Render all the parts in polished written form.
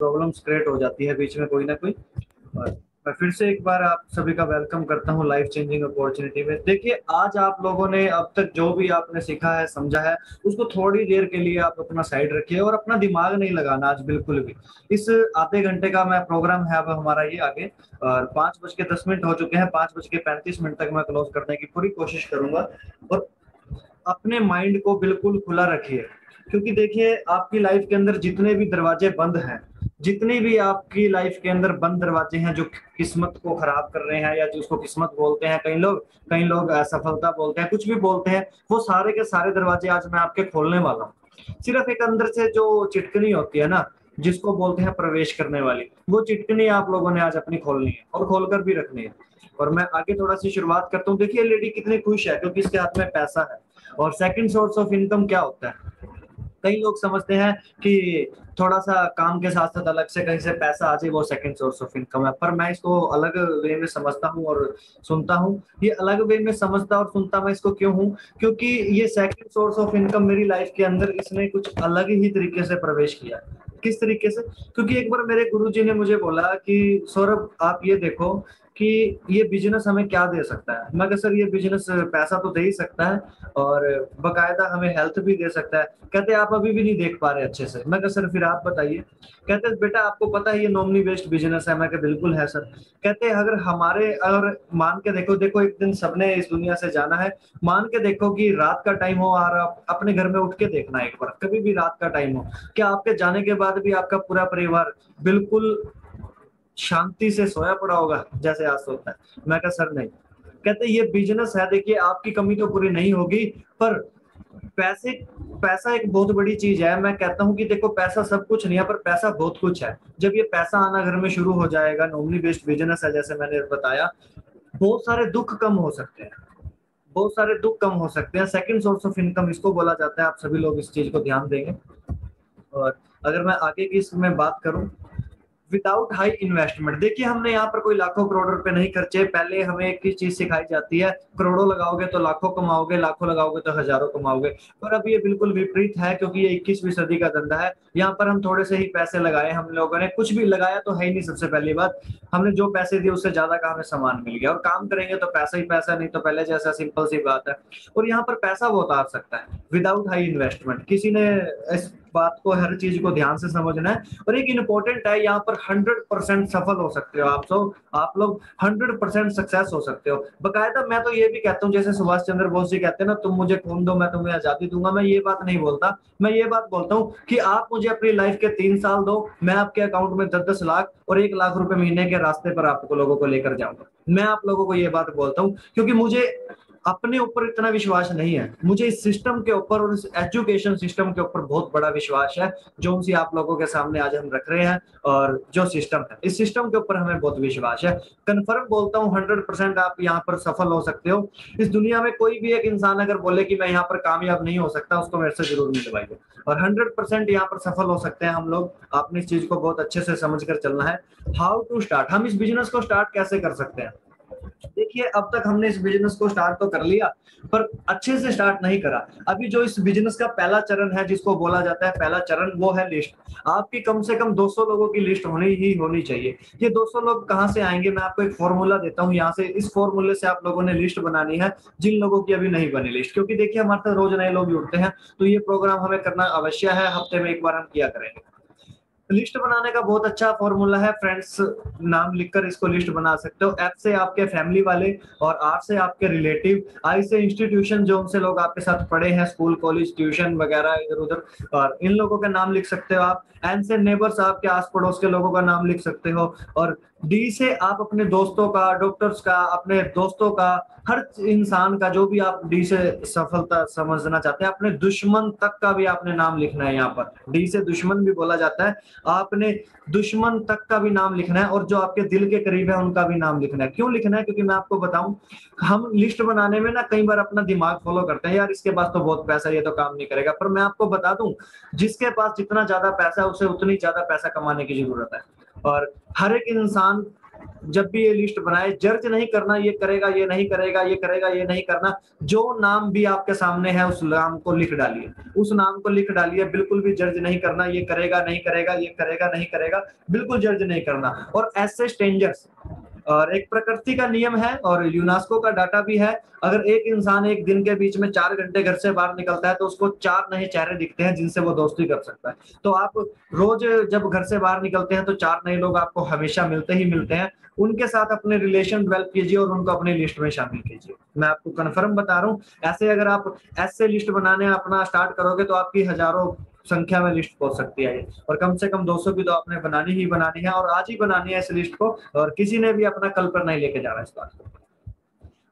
Problems create हो जाती है बीच में कोई ना कोई। और मैं फिर से एक बार आप सभी का वेलकम करता हूँ लाइफ चेंजिंग अपॉर्चुनिटी में। देखिए, आज आप लोगों ने अब तक जो भी आपने सीखा है, समझा है, उसको थोड़ी देर के लिए आप अपना साइड रखिए और अपना दिमाग नहीं लगाना आज बिल्कुल भी। इस आधे घंटे का मैं प्रोग्राम है अब हमारा ये आगे, और 5:10 हो चुके हैं, 5:35 तक मैं क्लोज करने की पूरी कोशिश करूंगा। और अपने माइंड को बिल्कुल खुला रखिए, क्योंकि देखिए आपकी लाइफ के अंदर जितने भी दरवाजे बंद हैं, जितनी भी आपकी लाइफ के अंदर बंद दरवाजे हैं जो किस्मत को खराब कर रहे हैं या जो उसको किस्मत बोलते हैं, कई लोग असफलता बोलते हैं, कुछ भी बोलते हैं, वो सारे के सारे दरवाजे आज मैं आपके खोलने वाला हूँ। सिर्फ एक अंदर से जो चिटकनी होती है ना, जिसको बोलते हैं प्रवेश करने वाली, वो चिटकनी आप लोगों ने आज अपनी खोलनी है और खोलकर भी रखनी है। और मैं आगे थोड़ा सी शुरुआत करता हूँ। देखिए लेडी कितनी खुश है क्योंकि इसके हाथ में पैसा है। और सेकंड सोर्स ऑफ इनकम क्या होता है? कई लोग समझते हैं कि थोड़ा सा काम के साथ साथ अलग से कहीं से पैसा आ जाए वो सेकंड सोर्स ऑफ इनकम है, पर मैं इसको अलग वे में समझता हूँ और सुनता हूँ। ये अलग वे में समझता और सुनता मैं इसको क्यों हूँ? क्योंकि ये सेकंड सोर्स ऑफ इनकम मेरी लाइफ के अंदर इसने कुछ अलग ही तरीके से प्रवेश किया। किस तरीके से? क्योंकि एक बार मेरे गुरुजी ने मुझे बोला कि सौरभ आप ये देखो कि ये बिजनेस हमें क्या दे सकता है। मैं कहा सर ये बिजनेस पैसा तो दे ही सकता है और बकायदा हमें हेल्थ भी दे सकता है। कहते आप अभी भी नहीं देख पा रहे अच्छे से। मैं कहा सर फिर आप बताइए। कहते बेटा आपको पता है ये नॉमिनी बेस्ड बिजनेस है। मैं कहा बिल्कुल है सर। कहते अगर मान के देखो देखो एक दिन सबने इस दुनिया से जाना है। मान के देखो कि रात का टाइम हो और आप अपने घर में उठ के देखना एक बार, कभी भी रात का टाइम हो, क्या आपके जाने के बाद भी आपका पूरा परिवार बिल्कुल शांति से सोया पड़ा होगा जैसे आज सोता है? मैं कहा सर नहीं। कहते ये बिजनेस है, देखिए आपकी कमी तो पूरी नहीं होगी, पर पैसे पैसा एक बहुत बड़ी चीज है। मैं कहता हूँ कि देखो पैसा सब कुछ नहीं है, पर पैसा बहुत कुछ है। जब ये पैसा आना घर में शुरू हो जाएगा, नॉमिनी बेस्ड बिजनेस है जैसे मैंने बताया, बहुत सारे दुख कम हो सकते हैं। बहुत सारे दुख कम हो सकते हैं। सेकंड सोर्स ऑफ इनकम इसको बोला जाता है। आप सभी लोग इस चीज को ध्यान देंगे। और अगर मैं आगे की इसमें बात करूं, विदाउट हाई इन्वेस्टमेंट, देखिए हमने यहाँ पर कोई लाखों करोड़ रुपए नहीं खर्चे। पहले हमें एक ही चीज सिखाई जाती है, करोड़ों लगाओगे तो लाखों कमाओगे, लाखों लगाओगे तो हजारों कमाओगे। पर अब ये बिल्कुल विपरीत है, क्योंकि ये 21वीं सदी का धंधा है। यहाँ पर हम थोड़े से ही पैसे लगाए, हम लोगों ने कुछ भी लगाया तो है ही नहीं। सबसे पहली बात, हमने जो पैसे दिए उससे ज्यादा का हमें सामान मिल गया। और काम करेंगे तो पैसा ही पैसा, नहीं तो पहले जैसा सिंपल सी बात है। और यहाँ पर पैसा बहुत आ सकता है विदाउट हाई इन्वेस्टमेंट। किसी ने इस बात को, हर चीज को ध्यान से समझना है। और एक इंपॉर्टेंट है, यहाँ पर 100% सफल हो सकते हो आप लोग 100% सक्सेस हो सकते हो। बकायदा मैं तो ये भी कहता हूँ, जैसे सुभाष चंद्र बोस जी कहते हैं ना, तुम मुझे खून दो मैं तुम्हें आजादी दूंगा। मैं ये बात नहीं बोलता। मैं ये बात बोलता हूँ कि आप मुझे अपनी लाइफ के 3 साल दो, मैं आपके अकाउंट में 10-10 लाख और 1 लाख रुपए महीने के रास्ते पर आपको लोगों को लेकर जाऊंगा। मैं आप लोगों को ये बात बोलता हूँ क्योंकि मुझे अपने ऊपर इतना विश्वास नहीं है, मुझे इस सिस्टम के ऊपर और इस एजुकेशन सिस्टम के ऊपर बहुत बड़ा विश्वास है, जो उनसे आप लोगों के सामने आज हम रख रहे हैं। और जो सिस्टम है, इस सिस्टम के ऊपर हमें बहुत विश्वास है। कन्फर्म बोलता हूँ 100% आप यहाँ पर सफल हो सकते हो। इस दुनिया में कोई भी एक इंसान अगर बोले कि मैं यहाँ पर कामयाब नहीं हो सकता, उसको मेरे से जरूर मिलवाइए। और 100% यहाँ पर सफल हो सकते हैं हम लोग। आपने इस चीज को बहुत अच्छे से समझ कर चलना है। हाउ टू स्टार्ट, हम इस बिजनेस को स्टार्ट कैसे कर सकते हैं? देखिए अब तक हमने इस बिजनेस को स्टार्ट तो कर लिया, पर अच्छे से स्टार्ट नहीं करा। अभी जो इस बिजनेस का पहला चरण है, जिसको बोला जाता है पहला चरण, वो है लिस्ट। आपकी कम से कम 200 लोगों की लिस्ट होनी ही होनी चाहिए। ये 200 लोग कहाँ से आएंगे? मैं आपको एक फॉर्मूला देता हूँ यहाँ से। इस फॉर्मूले से आप लोगों ने लिस्ट बनानी है, जिन लोगों की अभी नहीं बनी लिस्ट। क्योंकि देखिए हमारे साथ रोज नए लोग जुड़ते हैं, तो ये प्रोग्राम हमें करना अवश्य है। हफ्ते में एक बार हम किया करेंगे। लिस्ट बनाने का बहुत अच्छा फॉर्मूला है। फ्रेंड्स नाम लिखकर इसको लिस्ट बना सकते हो। एफ से आपके फैमिली वाले, और आर से आपके रिलेटिव, आई से इंस्टीट्यूशन, जो उनसे लोग आपके साथ पढ़े हैं, स्कूल कॉलेज ट्यूशन वगैरह इधर उधर, और इन लोगों का नाम लिख सकते हो आप। एन से नेबर्स, आपके आस पड़ोस के लोगों का नाम लिख सकते हो। और डी से आप अपने दोस्तों का, डॉक्टर्स का, अपने दोस्तों का, हर इंसान का, जो भी आप डी से सफलता समझना चाहते हैं। अपने दुश्मन तक का भी आपने नाम लिखना है। यहाँ पर डी से दुश्मन भी बोला जाता है। आपने दुश्मन तक का भी नाम लिखना है, और जो आपके दिल के करीब है उनका भी नाम लिखना है। क्यों लिखना है? क्योंकि मैं आपको बताऊं, हम लिस्ट बनाने में ना कई बार अपना दिमाग फॉलो करते हैं, यार इसके पास तो बहुत पैसा है, ये तो काम नहीं करेगा। पर मैं आपको बता दूं, जिसके पास जितना ज्यादा पैसा है, उसे उतनी ज्यादा पैसा कमाने की जरूरत है। और हर एक इंसान जब भी ये लिस्ट बनाए, जज नहीं करना ये करेगा ये नहीं करेगा, ये करेगा ये नहीं करना। जो नाम भी आपके सामने है उस नाम को लिख डालिए, उस नाम को लिख डालिए। बिल्कुल भी जज नहीं करना, ये करेगा नहीं करेगा, ये करेगा नहीं करेगा, बिल्कुल जज नहीं करना। और ऐसे स्ट्रेंजर्स, और एक प्रकृति का नियम है और यूनेस्को का डाटा भी है, अगर एक इंसान एक दिन के बीच में 4 घंटे घर से बाहर निकलता है तो उसको 4 नए चेहरे दिखते हैं जिनसे वो दोस्ती कर सकता है। तो आप रोज जब घर से बाहर निकलते हैं तो 4 नए लोग आपको हमेशा मिलते ही मिलते हैं। उनके साथ अपने रिलेशन डेवलप कीजिए और उनको अपनी लिस्ट में शामिल कीजिए। मैं आपको कन्फर्म बता रहा हूँ, ऐसे अगर आप ऐसे लिस्ट बनाने अपना स्टार्ट करोगे तो आपकी हजारों संख्या में लिस्ट पहुंच सकती है। और कम से कम 200 की तो आपने बनानी ही बनानी है, और आज ही बनानी है इस लिस्ट को, और किसी ने भी अपना कल पर नहीं लेके जाना इस बात को।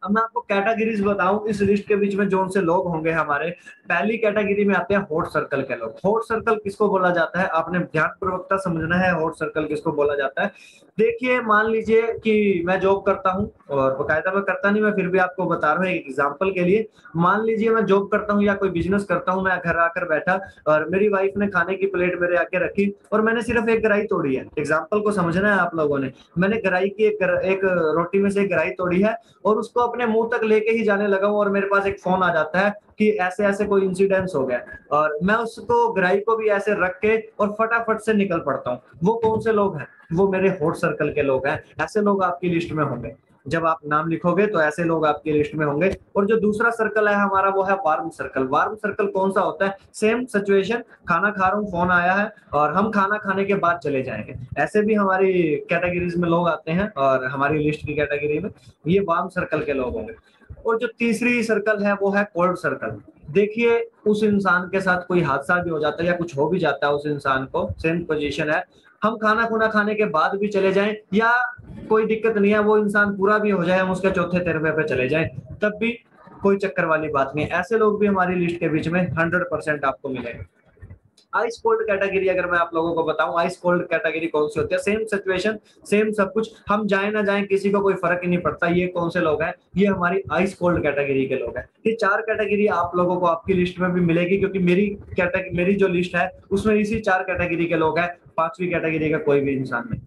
अब मैं आपको कैटेगरीज बताऊं इस लिस्ट के बीच में जो से लोग होंगे हमारे। पहली कैटेगरी में आते हैं हॉट सर्कल के लोग। हॉट सर्कल किसको बोला जाता है, आपने ध्यानपूर्वकता समझना है हॉट सर्कल किसको बोला जाता है। देखिए, मान लीजिए कि मैं जॉब करता हूं, और बकायदा मैं करता नहीं, मैं फिर भी आपको बता रहा हूँ एक एग्जांपल के लिए। मान लीजिए मैं जॉब करता हूं या कोई बिजनेस करता हूं, मैं घर आकर बैठा और मेरी वाइफ ने खाने की प्लेट मेरे आके रखी और मैंने सिर्फ एक गराई तोड़ी है। एग्जाम्पल को समझना है आप लोगों ने। मैंने गराई की एक रोटी में से एक गराई तोड़ी है और उसको अपने मुंह तक लेके ही जाने लगा हूं, और मेरे पास एक फोन आ जाता है कि ऐसे ऐसे कोई इंसिडेंस हो गया, और मैं उसको ग्राई को भी ऐसे रख के और फटाफट से निकल पड़ता हूँ। वो कौन से लोग हैं, वो मेरे हॉट सर्कल के लोग हैं। ऐसे लोग आपकी लिस्ट में होंगे, जब आप नाम लिखोगे तो ऐसे लोग आपकी लिस्ट में होंगे। और जो दूसरा सर्कल है हमारा वो है वार्म सर्कल। वार्म सर्कल कौन सा होता है, सेम सिचुएशन, खाना खा रहा हूँ, फोन आया है और हम खाना खाने के बाद चले जाएंगे। ऐसे भी हमारी कैटेगरीज में लोग आते हैं, और हमारी लिस्ट की कैटेगरी में ये वार्म सर्कल के लोग होंगे। और जो तीसरी सर्कल है वो है कोल्ड सर्कल। देखिए, उस इंसान के साथ कोई हादसा भी हो जाता है या कुछ हो भी जाता है उस इंसान को, सेम पोजीशन है, हम खाना खुना खाने के बाद भी चले जाएं या कोई दिक्कत नहीं है, वो इंसान पूरा भी हो जाए, हम उसके चौथे तेरहवे पे चले जाएं, तब भी कोई चक्कर वाली बात नहीं है। ऐसे लोग भी हमारी लिस्ट के बीच में 100% आपको मिलेंगे। आइस कोल्ड कैटेगरी अगर मैं आप लोगों को बताऊं, आइस कोल्ड कैटेगरी कौन सी होती है, सेम सिचुएशन, सेम सब कुछ, हम जाए ना जाए किसी को कोई फर्क ही नहीं पड़ता। ये कौन से लोग हैं, ये हमारी आइस कोल्ड कैटेगरी के लोग हैं। ये 4 कैटेगरी आप लोगों को आपकी लिस्ट में भी मिलेगी, क्योंकि मेरी जो लिस्ट है उसमें इसी 4 कैटेगरी के लोग हैं, 5वीं कैटेगरी का कोई भी इंसान नहीं।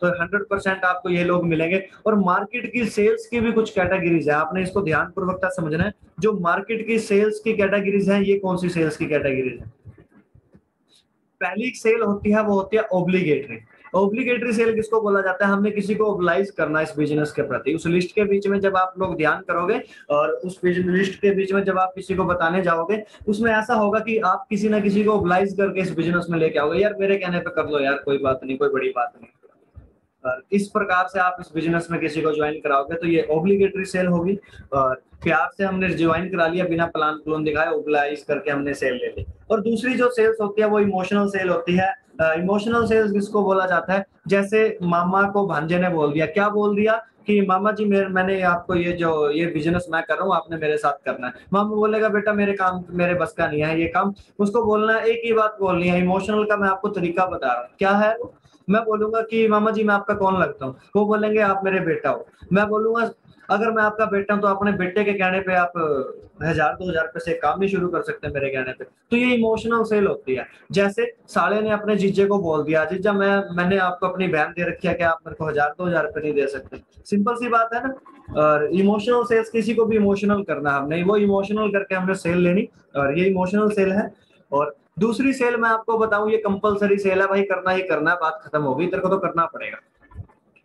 तो 100% आपको ये लोग मिलेंगे। और मार्केट की सेल्स की भी कुछ कैटेगरीज है, आपने इसको ध्यान पूर्वकता समझना है। जो मार्केट की सेल्स की कैटेगरीज है, ये कौन सी सेल्स की कैटेगरीज है। पहली सेल होती है वो होती है ओब्लिगेटरी। ओब्लिगेटरी सेल किसको बोला जाता है, हमने किसी को ओब्लाइज करना इस बिजनेस के प्रति। उस लिस्ट के बीच में जब आप लोग ध्यान करोगे और उस लिस्ट के बीच में जब आप किसी को बताने जाओगे, उसमें ऐसा होगा कि आप किसी ना किसी को ओब्लाइज करके इस बिजनेस में लेके आओगे, यार मेरे कहने पे कर लो यार, कोई बात नहीं, कोई बड़ी बात नहीं। और इस प्रकार से आप इस बिजनेस में किसी को ज्वाइन कराओगे तो ये ओब्लिगेटरी सेल होगी। और प्यार से हमने ज्वाइन करा लिया, बिना प्लान दिखाए ओब्लाइज करके हमने सेल ले ली। और दूसरी जो सेल्स होती है वो इमोशनल सेल होती है। इमोशनल सेल्स किसको बोला जाता है, जैसे मामा को भांजे ने बोल दिया, क्या बोल दिया कि मामा जी मैंने आपको ये बिजनेस मैं कर रहा हूँ, आपने मेरे साथ करना है। मामा बोलेगा बेटा मेरे बस का नहीं है ये काम। उसको बोलना है, एक ही बात बोलनी है। इमोशनल का मैं आपको तरीका बता रहा हूँ, क्या है। मैं बोलूंगा कि मामा जी मैं आपका कौन लगता हूँ, वो बोलेंगे आप मेरे बेटा हो। मैं बोलूंगा अगर मैं आपका बेटा हूं तो अपने बेटे के कहने पे आप 1000-2000 रुपए से काम भी शुरू कर सकते हैं मेरे कहने पे। तो ये इमोशनल सेल होती है। जैसे साले ने अपने जीजे को बोल दिया, जीजा मैंने आपको अपनी बहन दे रखी है कि आप मेरे को 1000-2000 रुपए नहीं दे सकते। सिंपल सी बात है ना। और इमोशनल सेल्स, किसी को भी इमोशनल करना हमने, वो इमोशनल करके हमने सेल लेनी, और ये इमोशनल सेल है। और दूसरी सेल मैं आपको बताऊं, ये कंपलसरी सेल है, भाई करना ही करना है, बात खत्म होगी, तेरे को तो करना पड़ेगा,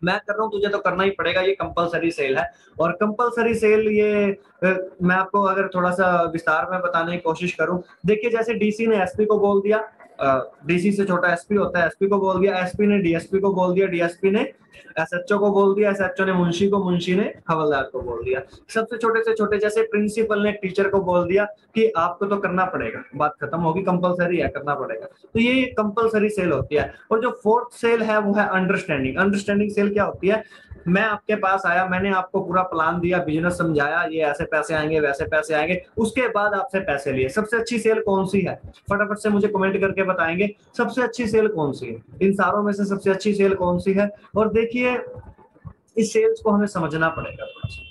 मैं कर रहा हूँ तुझे तो करना ही पड़ेगा, ये कंपलसरी सेल है। और कंपलसरी सेल ये मैं आपको अगर थोड़ा सा विस्तार में बताने की कोशिश करूं, देखिए जैसे डीसी ने एसपी को बोल दिया, डीसी से छोटा एसपी होता है, एसपी को बोल दिया, एसपी ने डीएसपी को बोल दिया, डीएसपी ने एसएचओ को बोल दिया, एसएचओ ने मुंशी को, मुंशी ने हवलदार को बोल दिया। सबसे छोटे से छोटे जैसे प्रिंसिपल ने टीचर को बोल दिया कि आपको तो करना पड़ेगा, बात खत्म होगी, कंपलसरी है, करना पड़ेगा। तो ये कंपलसरी सेल होती है। और जो फोर्थ सेल है वो है अंडरस्टैंडिंग। अंडरस्टैंडिंग सेल क्या होती है, मैं आपके पास आया, मैंने आपको पूरा प्लान दिया, बिजनेस समझाया, ये ऐसे पैसे आएंगे वैसे पैसे आएंगे, उसके बाद आपसे पैसे लिए। सबसे अच्छी सेल कौन सी है, फटाफट से मुझे कमेंट करके बताएंगे सबसे अच्छी सेल कौन सी है, इन सारों में से सबसे अच्छी सेल कौन सी है। और देखिए इस सेल्स को हमें समझना पड़ेगा थोड़ा सा।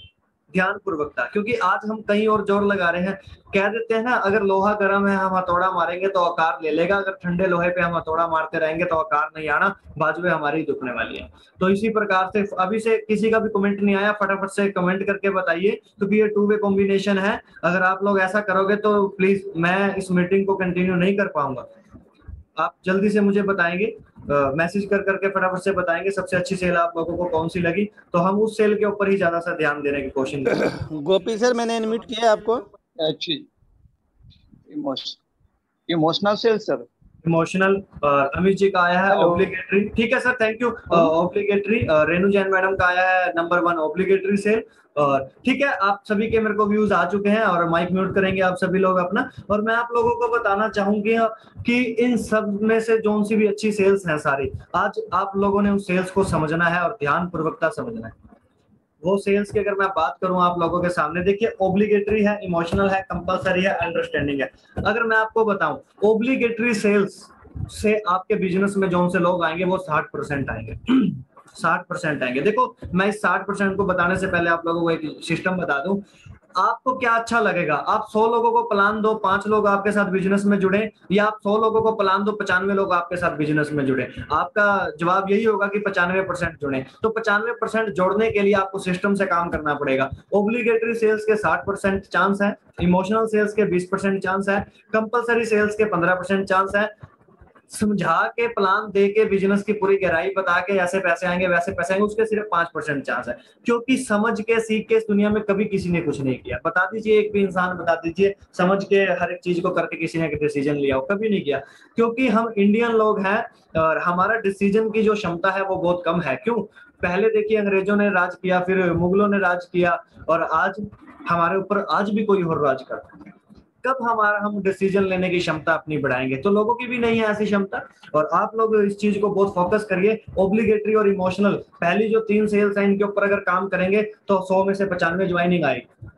ध्यान पूर्वकता, क्योंकि आज हम कहीं और जोर लगा रहे हैं। कह देते हैं ना, अगर लोहा गर्म है हम हथौड़ा मारेंगे तो आकार ले लेगा, अगर ठंडे लोहे पे हम हथौड़ा मारते रहेंगे तो आकार नहीं आना, बाजुएं हमारी दुखने वाली है। तो इसी प्रकार से अभी से किसी का भी कमेंट नहीं आया, फटाफट से कमेंट करके बताइए, क्योंकि ये टू वे कॉम्बिनेशन है। अगर आप लोग ऐसा करोगे तो प्लीज मैं इस मीटिंग को कंटिन्यू नहीं कर पाऊंगा। आप जल्दी से मुझे बताएंगे, मैसेज कर करके फटाफट से बताएंगे सबसे अच्छी सेल आप लोगों को कौन सी लगी, तो हम उस सेल के ऊपर ही ज्यादा सा ध्यान देने की कोशिश करेंगे। गोपी सर, मैंने अनम्यूट किया आपको। Emotional sale sir. Emotional Amit ji का आया है ऑब्लिगेटरी। ठीक है sir, thank you. Obligatory Renu Jain madam का आया है नंबर 1 ऑब्लिगेटरी सेल। और ठीक है, आप सभी के मेरे को व्यूज आ चुके हैं और माइक म्यूट करेंगे आप सभी लोग अपना। और मैं आप लोगों को बताना चाहूंगी कि इन सब में से जो सी भी अच्छी सेल्स हैं सारी, आज आप लोगों ने उस सेल्स को समझना है और ध्यान पूर्वकता समझना है। वो सेल्स की अगर मैं बात करूं आप लोगों के सामने, देखिए ऑब्लिगेटरी है, इमोशनल है, कंपलसरी है, अंडरस्टैंडिंग है। अगर मैं आपको बताऊं ऑब्लिगेटरी सेल्स से आपके बिजनेस में जो से लोग आएंगे वो 60% आएंगे। 60% आएंगे। देखो मैं इस 60% को बताने से पहले आप लोगों को एक सिस्टम बता दूं। आपको क्या अच्छा लगेगा, आप 100 लोगों को प्लान दो, 5 लोग आपके साथ बिजनेस में जुड़े, या आप 100 लोगों को प्लान दो, 95 लोग आपके साथ बिजनेस में जुड़े? आपका जवाब यही होगा कि 95% जुड़े। तो 95% जोड़ने के लिए आपको सिस्टम से काम करना पड़ेगा। ऑब्लिगेटरी सेल्स के 60% चांस है, इमोशनल सेल्स के 20% चांस है, कंपलसरी सेल्स के 15% चांस है, समझा के प्लान दे के बिजनेस की पूरी गहराई बता के ऐसे पैसे आएंगे वैसे पैसे आएंगे, उसके सिर्फ 5% चांस है। क्योंकि समझ के सीख के इस दुनिया में कभी किसी ने कुछ नहीं किया। बता दीजिए एक भी इंसान, बता दीजिए समझ के हर एक चीज को करके किसी ने डिसीजन लिया हो? कभी नहीं किया। क्योंकि हम इंडियन लोग हैं और हमारा डिसीजन की जो क्षमता है वो बहुत कम है। क्यों? पहले देखिए अंग्रेजों ने राज किया, फिर मुगलों ने राज किया, और आज हमारे ऊपर आज भी कोई और राज करता है। कब हमारा हम डिसीजन लेने की क्षमता अपनी बढ़ाएंगे? तो लोगों की भी नहीं है ऐसी क्षमता। और आप लोग इस चीज को बहुत फोकस करिए। ऑब्लिगेटरी और इमोशनल पहली जो 3 सेल्स हैं इनके ऊपर अगर काम करेंगे तो 100 में से 95 ज्वाइनिंग आएगी।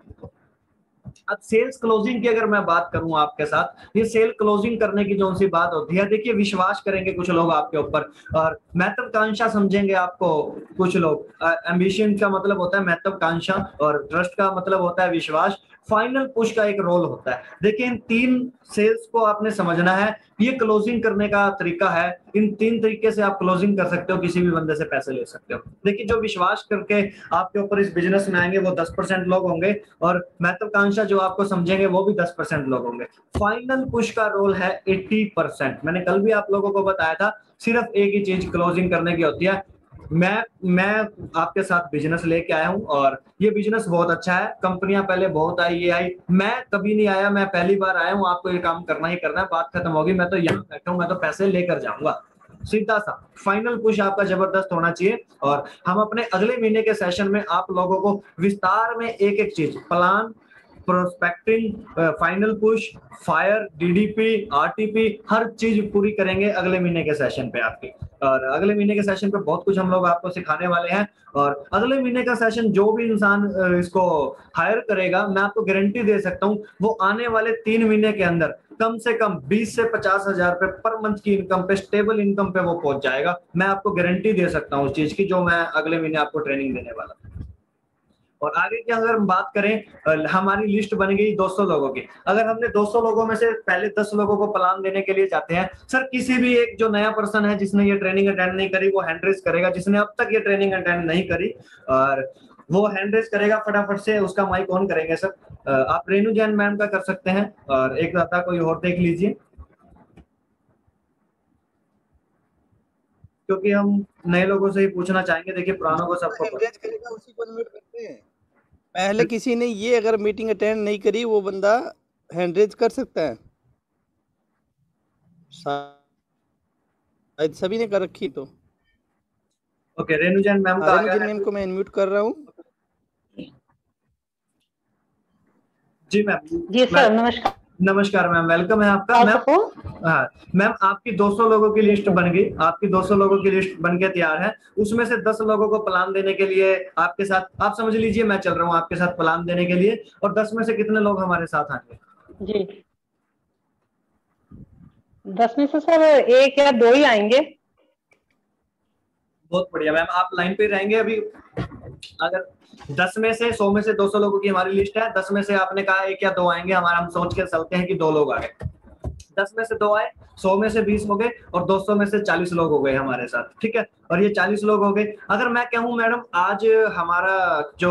अब सेल्स क्लोजिंग की अगर मैं बात करूं आपके साथ, ये सेल क्लोजिंग करने की जो सी बात होती है, देखिए विश्वास करेंगे कुछ लोग आपके ऊपर और महत्वाकांक्षा समझेंगे आपको कुछ लोग। एम्बिशन का मतलब होता है महत्वाकांक्षा और ट्रस्ट का मतलब होता है विश्वास। फाइनल पुश का एक रोल होता है। देखिए इन 3 सेल्स को आपने समझना है। ये क्लोजिंग करने का तरीका है। इन 3 तरीके से आप क्लोजिंग कर सकते हो, किसी भी बंदे से पैसे ले सकते हो। देखिए जो विश्वास करके आपके ऊपर इस बिजनेस में आएंगे वो 10% लोग होंगे, और महत्वाकांक्षा जो आपको समझेंगे वो भी 10% लोग होंगे। फाइनल पुश का रोल है 80%। मैंने कल भी आप लोगों को बताया था, सिर्फ एक ही चीज क्लोजिंग करने की होती है। मैं आपके साथ बिजनेस लेके आया हूं और ये बिजनेस बहुत अच्छा है। कंपनियां पहले बहुत आई, ये आई, मैं कभी नहीं आया, मैं पहली बार आया हूं, आपको ये काम करना ही करना है, बात खत्म होगी। मैं तो यहाँ बैठा हूं, मैं तो पैसे लेकर जाऊंगा। सीधा सा फाइनल पुश आपका जबरदस्त होना चाहिए। और हम अपने अगले महीने के सेशन में आप लोगों को विस्तार में एक एक चीज, plan, prospecting, final push, fire, DDP, RTP, हर चीज पूरी करेंगे अगले महीने के सेशन पे आपकी। और अगले महीने के सेशन पे बहुत कुछ हम लोग आपको सिखाने वाले हैं। और अगले महीने का सेशन जो भी इंसान इसको हायर करेगा, मैं आपको गारंटी दे सकता हूं, वो आने वाले 3 महीने के अंदर कम से कम 20 से 50 हजार रुपए पर मंथ की इनकम पे, स्टेबल इनकम पे वो पहुंच जाएगा। मैं आपको गारंटी दे सकता हूँ उस चीज की, जो मैं अगले महीने आपको ट्रेनिंग देने वाला हूँ। और आगे की अगर हम बात करें, हमारी लिस्ट बन गई 200 लोगों की। अगर हमने 200 लोगों में से पहले 10 लोगों को प्लान देने के लिए जाते हैं, सर किसी भी एक जो नया पर्सन है जिसने ये ट्रेनिंग अटेंड नहीं करी वो हैंड रेज करेगा, जिसने अब तक ये ट्रेनिंग अटेंड नहीं करी, और वो हैंड रेज करेगा फटाफट से, उसका माइक ऑन करेंगे। सर आप रेणु जैन मैम का कर सकते हैं, और एक दाता कोई और देख लीजिए, क्योंकि हम नए लोगों से ही पूछना चाहेंगे। देखिए पुरानों को सबको करेगा, उसी को अनम्यूट करते हैं। पहले किसी ने ये अगर मीटिंग अटेंड नहीं करी, वो बंदा हैंड रेज कर सकता है। शायद सभी ने कर रखी। तो ओके, रेणु जैन मैम का रेणु जैन मैम को मैं अनम्यूट कर रहा हूँ। जी मैम। जी सर, नमस्कार। नमस्कार मैम, वेलकम है आपका। मैम हाँ मैम, आपकी 200 लोगों की लिस्ट बन गई, आपकी 200 लोगों की लिस्ट बन के तैयार है। उसमें से 10 लोगों को प्लान देने के लिए आपके साथ, आप समझ लीजिए मैं चल रहा हूँ आपके साथ प्लान देने के लिए। और 10 में से कितने लोग हमारे साथ आएंगे? जी 10 में से सर 1 या 2 ही आएंगे। बहुत बढ़िया मैम, आप लाइन पे रहेंगे अभी, अगर 10 में से 100 में से 200 लोगों की हमारी लिस्ट है, 10 में से आपने कहा 1 या 2 आएंगे, हमारा हम सोच के चलते हैं कि 2 लोग आ गए, 10 में से 2 आए, 100 में से 20 हो गए और 200 में से 40 लोग हो गए हमारे साथ, ठीक है। और ये 40 लोग हो गए। अगर मैं कहूं मैडम आज हमारा जो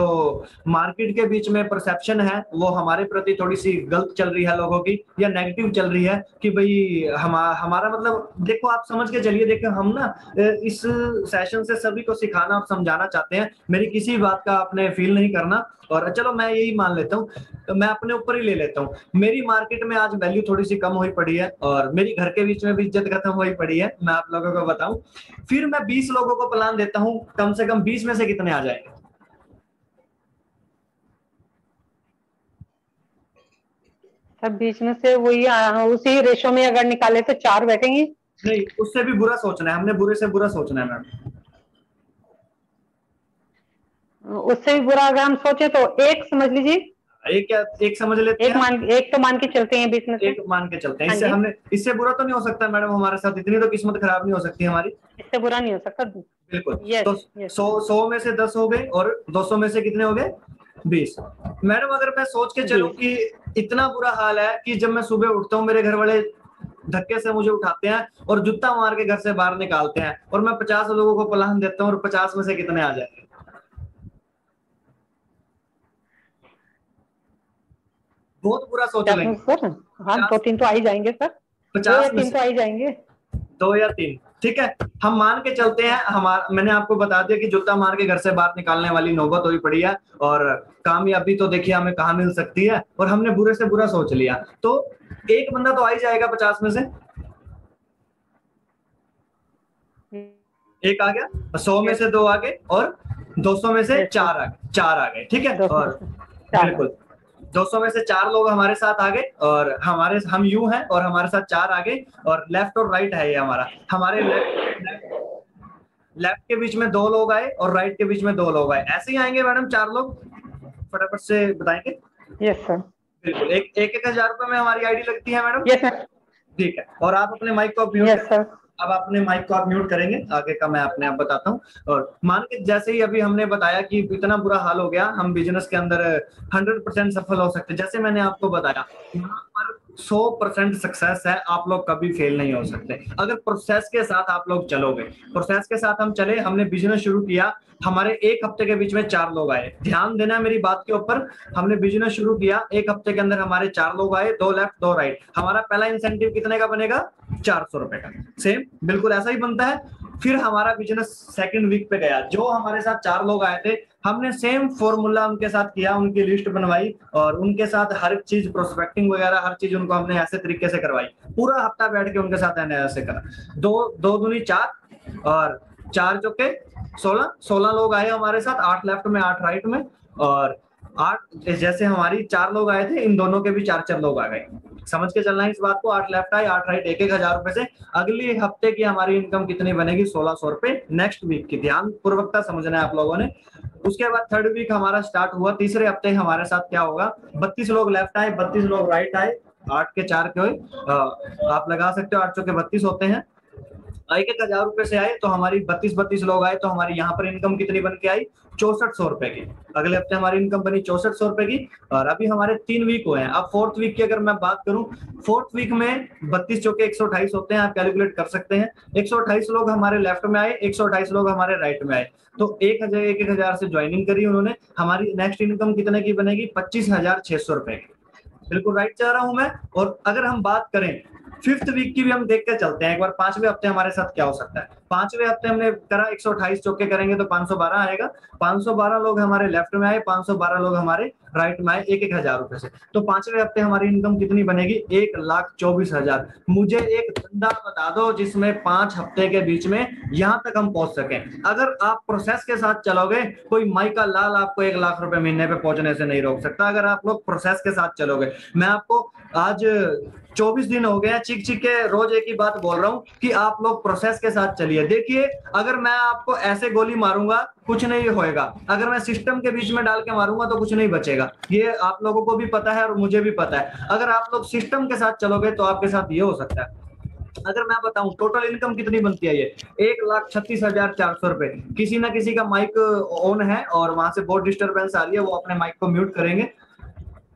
मार्केट के बीच में परसेप्शन है वो हमारे प्रति थोड़ी सी गलत चल रही है लोगों की, या नेगेटिव चल रही है कि भाई हमारा मतलब देखो आप समझ के चलिए, देखो हम ना इस सेशन से सभी को सिखाना और समझाना चाहते हैं, मेरी किसी बात का आपने फील नहीं करना। और चलो मैं यही मान लेता हूँ, तो मैं अपने ऊपर ही ले लेता हूँ, मेरी मार्केट में आज वैल्यू थोड़ी सी कम हुई पड़ी है और मेरी घर के बीच में भी इज्जत खत्म हुई पड़ी है, मैं आप लोगों को बताऊं। फिर मैं 20 लोगों को प्लान देता हूं, कम से कम 20 में से कितने आ जाएंगे? सर 20 में से वही उसी रेशो में अगर निकाले तो 4 बैठेंगे। नहीं, उससे भी बुरा सोचना है, हमने बुरे से बुरा सोचना है मैम। उससे भी बुरा अगर हम सोचे तो 1 समझ लीजिए, एक समझ लेते हैं, एक तो मान के चलते हैं 20 में से, एक मान के चलते हैं। हाँ इससे जी। हमने इससे बुरा तो नहीं हो सकता मैडम हमारे साथ, इतनी तो किस्मत खराब नहीं हो सकती हमारी, इससे बुरा नहीं हो सकता। बिल्कुल। यस, तो यस। 100 में से 10 हो गए और 200 में से कितने हो गए? 20। मैडम अगर मैं सोच के चलूं कि इतना बुरा हाल है कि जब मैं सुबह उठता हूँ मेरे घर वाले धक्के से मुझे उठाते हैं और जूता मार के घर से बाहर निकालते हैं, और मैं 50 लोगों को प्लान देता हूँ और 50 में से कितने आ जाएंगे? बहुत बुरा सोच लेंगे सर। हाँ, 2-3 तो आ ही जाएंगे सर, 2 या 3 तो आ ही जाएंगे, 2 या 3, ठीक है। हम मान के चलते हैं, हमारा मैंने आपको बता दिया कि जूता मार के घर से बाहर निकालने वाली नौबत हुई पड़ी है और कामयाबी तो देखिए हमें कहाँ मिल सकती है, और हमने बुरे से बुरा सोच लिया, तो एक बंदा तो आ ही जाएगा 50 में से, एक आ गया, 100 में से 2 आ गए और 200 में से 4 आ गए, ठीक है। और बिल्कुल 200 में से 4 लोग हमारे साथ आ गए और हम यू हैं और हमारे साथ 4 आ गए, और लेफ्ट और राइट है ये हमारे लेफ्ट के बीच में 2 लोग आए और राइट के बीच में 2 लोग आए, ऐसे ही आएंगे मैडम 4 लोग, फटाफट से बताएंगे। Yes sir. बिल्कुल, एक 1000 रुपए में हमारी आईडी लगती है मैडम। Yes sir. ठीक है, और आप अपने माइक को म्यूट, यस सर। अब अपने माइक को आप म्यूट करेंगे, आगे का मैं अपने आप बताता हूँ। और मान के जैसे ही अभी हमने बताया कि इतना बुरा हाल हो गया, हम बिजनेस के अंदर 100% सफल हो सकते, जैसे मैंने आपको बताया यहाँ पर 100% सक्सेस है, आप लोग कभी फेल नहीं हो सकते अगर प्रोसेस के साथ आप लोग चलोगे। प्रोसेस के साथ हम चले, हमने बिजनेस शुरू किया, हमारे 1 हफ्ते के बीच में 4 लोग आए, ध्यान देना मेरी बात के ऊपर, हमने बिजनेस शुरू किया, 1 हफ्ते के अंदर हमारे 4 लोग आए, 2 लेफ्ट 2 राइट, हमारा पहला इंसेंटिव कितने का बनेगा? 400 रुपए का, सेम बिल्कुल ऐसा ही बनता है। फिर हमारा बिजनेस सेकंड वीक पे गया, जो हमारे साथ 4 लोग आए थे हमने सेम फॉर्मूला उनके साथ किया, उनकी लिस्ट बनवाई और उनके साथ हर चीज प्रोस्पेक्टिंग वगैरह हर चीज उनको हमने ऐसे तरीके से करवाई, पूरा हफ्ता बैठ के उनके साथ ऐसे करा, 2 दूनी 4 और 4 चौके 16 लोग आए हमारे साथ, 8 लेफ्ट में 8 राइट में, और 8 जैसे हमारी 4 लोग आए थे इन दोनों के भी 4 लोग आ गए, समझ के चलना है इस बात को। 8 लेफ्ट आए 8 राइट, 1,000 रुपए से अगले हफ्ते की हमारी इनकम कितनी बनेगी? 1600 रुपए नेक्स्ट वीक की, ध्यान पूर्वकता समझना है आप लोगों ने। उसके बाद थर्ड वीक हमारा स्टार्ट हुआ, तीसरे हफ्ते हमारे साथ क्या होगा? 32 लोग लेफ्ट आए, 32 लोग राइट आए, 8 के 4 के हुए, आप लगा सकते हो 8 चौके 32 होते हैं, 1,000 रुपए से आए तो हमारी 32 लोग आए तो हमारी यहाँ पर इनकम कितनी बन के आई? 6400 रुपए की। अगले हफ्ते हमारी इनकम बनी 6400 रुपए की, और अभी हमारे 3 वीक हुए हैं। अब 4th वीक की अगर मैं बात करूं, 4th वीक में 32 चौके 128 होते हैं, आप कैलकुलेट कर सकते हैं। 128 लोग हमारे लेफ्ट में आए, 128 लोग हमारे राइट में आए, तो 1,000 से ज्वाइनिंग करी उन्होंने। हमारी नेक्स्ट इनकम कितने की बनेगी? 25,600 रुपए की। बिल्कुल राइट चाह रहा हूं मैं। और अगर हम बात करें 5th वीक की भी हम देख के चलते हैं एक बार, 5वें हफ्ते हमारे साथ क्या हो सकता है। 5वें हफ्ते हमने करा 128 चौके करेंगे तो 512 आएगा, 512 लोग हमारे लेफ्ट में आए, 512 लोग हमारे राइट में आए, 1,000 रुपए से, तो 5वें हफ्ते हमारी इनकम कितनी बनेगी? 1,24,000। मुझे एक धंधा बता दो जिसमें 5 हफ्ते के बीच में यहां तक हम पहुंच सके। अगर आप प्रोसेस के साथ चलोगे, कोई माइका लाल आपको 1 लाख रुपए महीने पे पहुंचने से नहीं रोक सकता, अगर आप लोग प्रोसेस के साथ चलोगे। मैं आपको आज 24 दिन हो गए हैं चीख चीख के रोज एक ही बात बोल रहा हूं कि आप लोग प्रोसेस के साथ चलिए। देखिए अगर मैं आपको ऐसे गोली मारूंगा कुछ नहीं होएगा, अगर मैं सिस्टम के बीच में डाल के मारूंगा तो कुछ नहीं बचेगा, ये आप लोगों को भी पता है और मुझे भी पता है। अगर आप लोग सिस्टम के साथ चलोगे तो आपके साथ ये हो सकता है। अगर मैं बताऊं टोटल इनकम कितनी बनती है, ये 1,36,400 रुपए। किसी ना किसी का माइक ऑन है और वहां से बहुत डिस्टरबेंस आ रही है, वो अपने माइक को म्यूट करेंगे।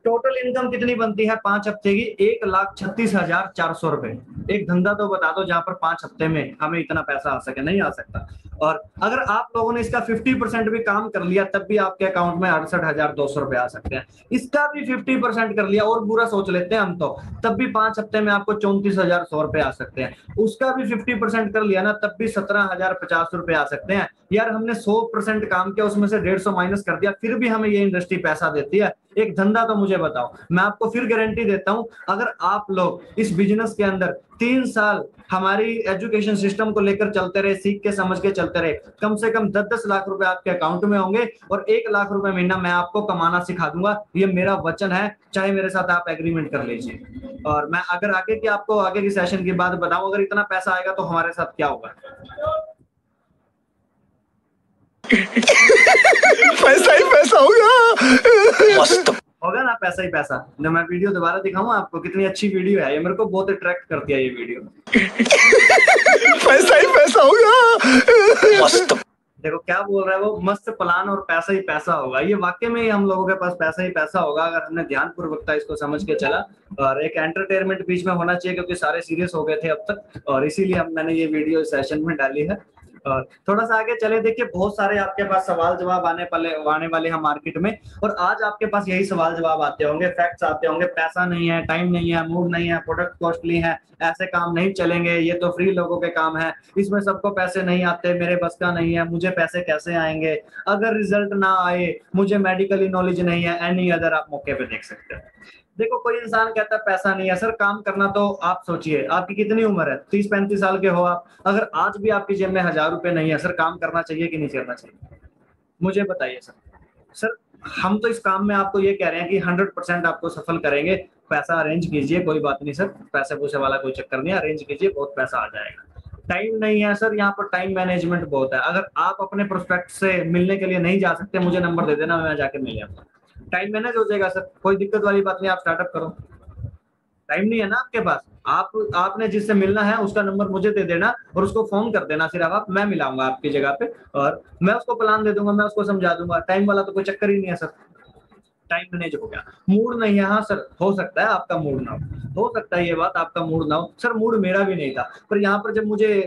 टोटल इनकम कितनी बनती है 5 हफ्ते की? 1,36,400 रुपए। एक धंधा तो बता दो जहां पर 5 हफ्ते में हमें इतना पैसा आ सके, नहीं आ सकता। और अगर आप लोगों ने इसका 50% भी काम कर लिया तब भी आपके अकाउंट में 68,200 रुपए आ सकते हैं। इसका भी 50% कर लिया और बुरा सोच लेते हैं हम तो, तब भी 5 हफ्ते में आपको 34,100 रुपए आ सकते हैं। उसका भी 50% कर लिया ना, तब भी 17,050 रुपए आ सकते हैं। यार हमने 100% काम किया, उसमें से 150 माइनस कर दिया, फिर भी हमें ये इंडस्ट्री पैसा देती है। एक धंधा तो मुझे बताओ। मैं आपको फिर गारंटी देता हूं, अगर आप लोग इस बिजनेस के अंदर 3 साल हमारी एजुकेशन सिस्टम को लेकर चलते रहे, सीख के समझ के चलते रहे, कम से कम 10-10 लाख रुपए आपके अकाउंट में होंगे और 1 लाख रुपए महीना मैं आपको कमाना सिखा दूंगा। ये मेरा वचन है, चाहे मेरे साथ आप एग्रीमेंट कर लीजिए। और मैं अगर आगे की आपको आगे की सेशन की बात बताऊं, अगर इतना पैसा आएगा तो हमारे साथ क्या होगा। पैसा ही पैसा होगा, मस्त होगा ना, पैसा ही पैसा। जब मैं वीडियो दोबारा दिखाऊं आपको, कितनी अच्छी वीडियो है ये, मेरे को बहुत अट्रैक्ट करती है ये वीडियो। पैसा ही पैसा होगा, मस्त। देखो क्या बोल रहा है वो, मस्त प्लान और पैसा ही पैसा होगा। ये वाकई में ही हम लोगों के पास पैसा ही पैसा होगा अगर हमने ध्यान पूर्वकता इसको समझ के चला। और एक एंटरटेनमेंट बीच में होना चाहिए क्योंकि सारे सीरियस हो गए थे अब तक, और इसीलिए मैंने ये वीडियो सेशन में डाली है। और थोड़ा सा आगे चले, देखिए बहुत सारे आपके पास सवाल जवाब आने वाले हैं मार्केट में, और आज आपके पास यही सवाल जवाब आते होंगे, फैक्ट्स आते होंगे। पैसा नहीं है, टाइम नहीं है, मूड नहीं है, प्रोडक्ट कॉस्टली है, ऐसे काम नहीं चलेंगे, ये तो फ्री लोगों के काम है, इसमें सबको पैसे नहीं आते, मेरे बस का नहीं है, मुझे पैसे कैसे आएंगे, अगर रिजल्ट ना आए, मुझे मेडिकली नॉलेज नहीं है, एनी अदर आप मौके पे देख सकते हैं। देखो कोई इंसान कहता है पैसा नहीं है सर, काम करना तो आप सोचिए, आपकी कितनी उम्र है, 30-35 साल के हो आप, अगर आज भी आपकी जेब में 1,000 रुपए नहीं है, सर काम करना चाहिए कि नहीं करना चाहिए, मुझे बताइए सर। हम तो इस काम में आपको ये कह रहे हैं कि 100% आपको सफल करेंगे। पैसा अरेंज कीजिए, कोई बात नहीं सर, पैसे पूसे वाला कोई चक्कर नहीं है, अरेंज कीजिए, बहुत पैसा आ जाएगा। टाइम नहीं है सर, यहाँ पर टाइम मैनेजमेंट बहुत है। अगर आप अपने प्रोस्पेक्ट से मिलने के लिए नहीं जा सकते, मुझे नंबर दे देना, मैं जाके मिल जाऊंगा, टाइम मैनेज हो जाएगा सर, कोई दिक्कत वाली बात नहीं। आप स्टार्टअप करो, टाइम नहीं है ना आपके पास, आपने जिससे मिलना है उसका नंबर मुझे दे देना और उसको फोन कर देना, सिर्फ आप, मैं मिलाऊंगा आपकी जगह पे और मैं उसको प्लान दे दूंगा, मैं उसको समझा दूंगा। टाइम वाला तो कोई चक्कर ही नहीं है सर, टाइम मैनेज हो गया। मूड नहीं है, हाँ सर हो सकता है आपका मूड ना हो सकता है ये बात, आपका मूड ना हो सर, मूड मेरा भी नहीं था, पर यहाँ पर जब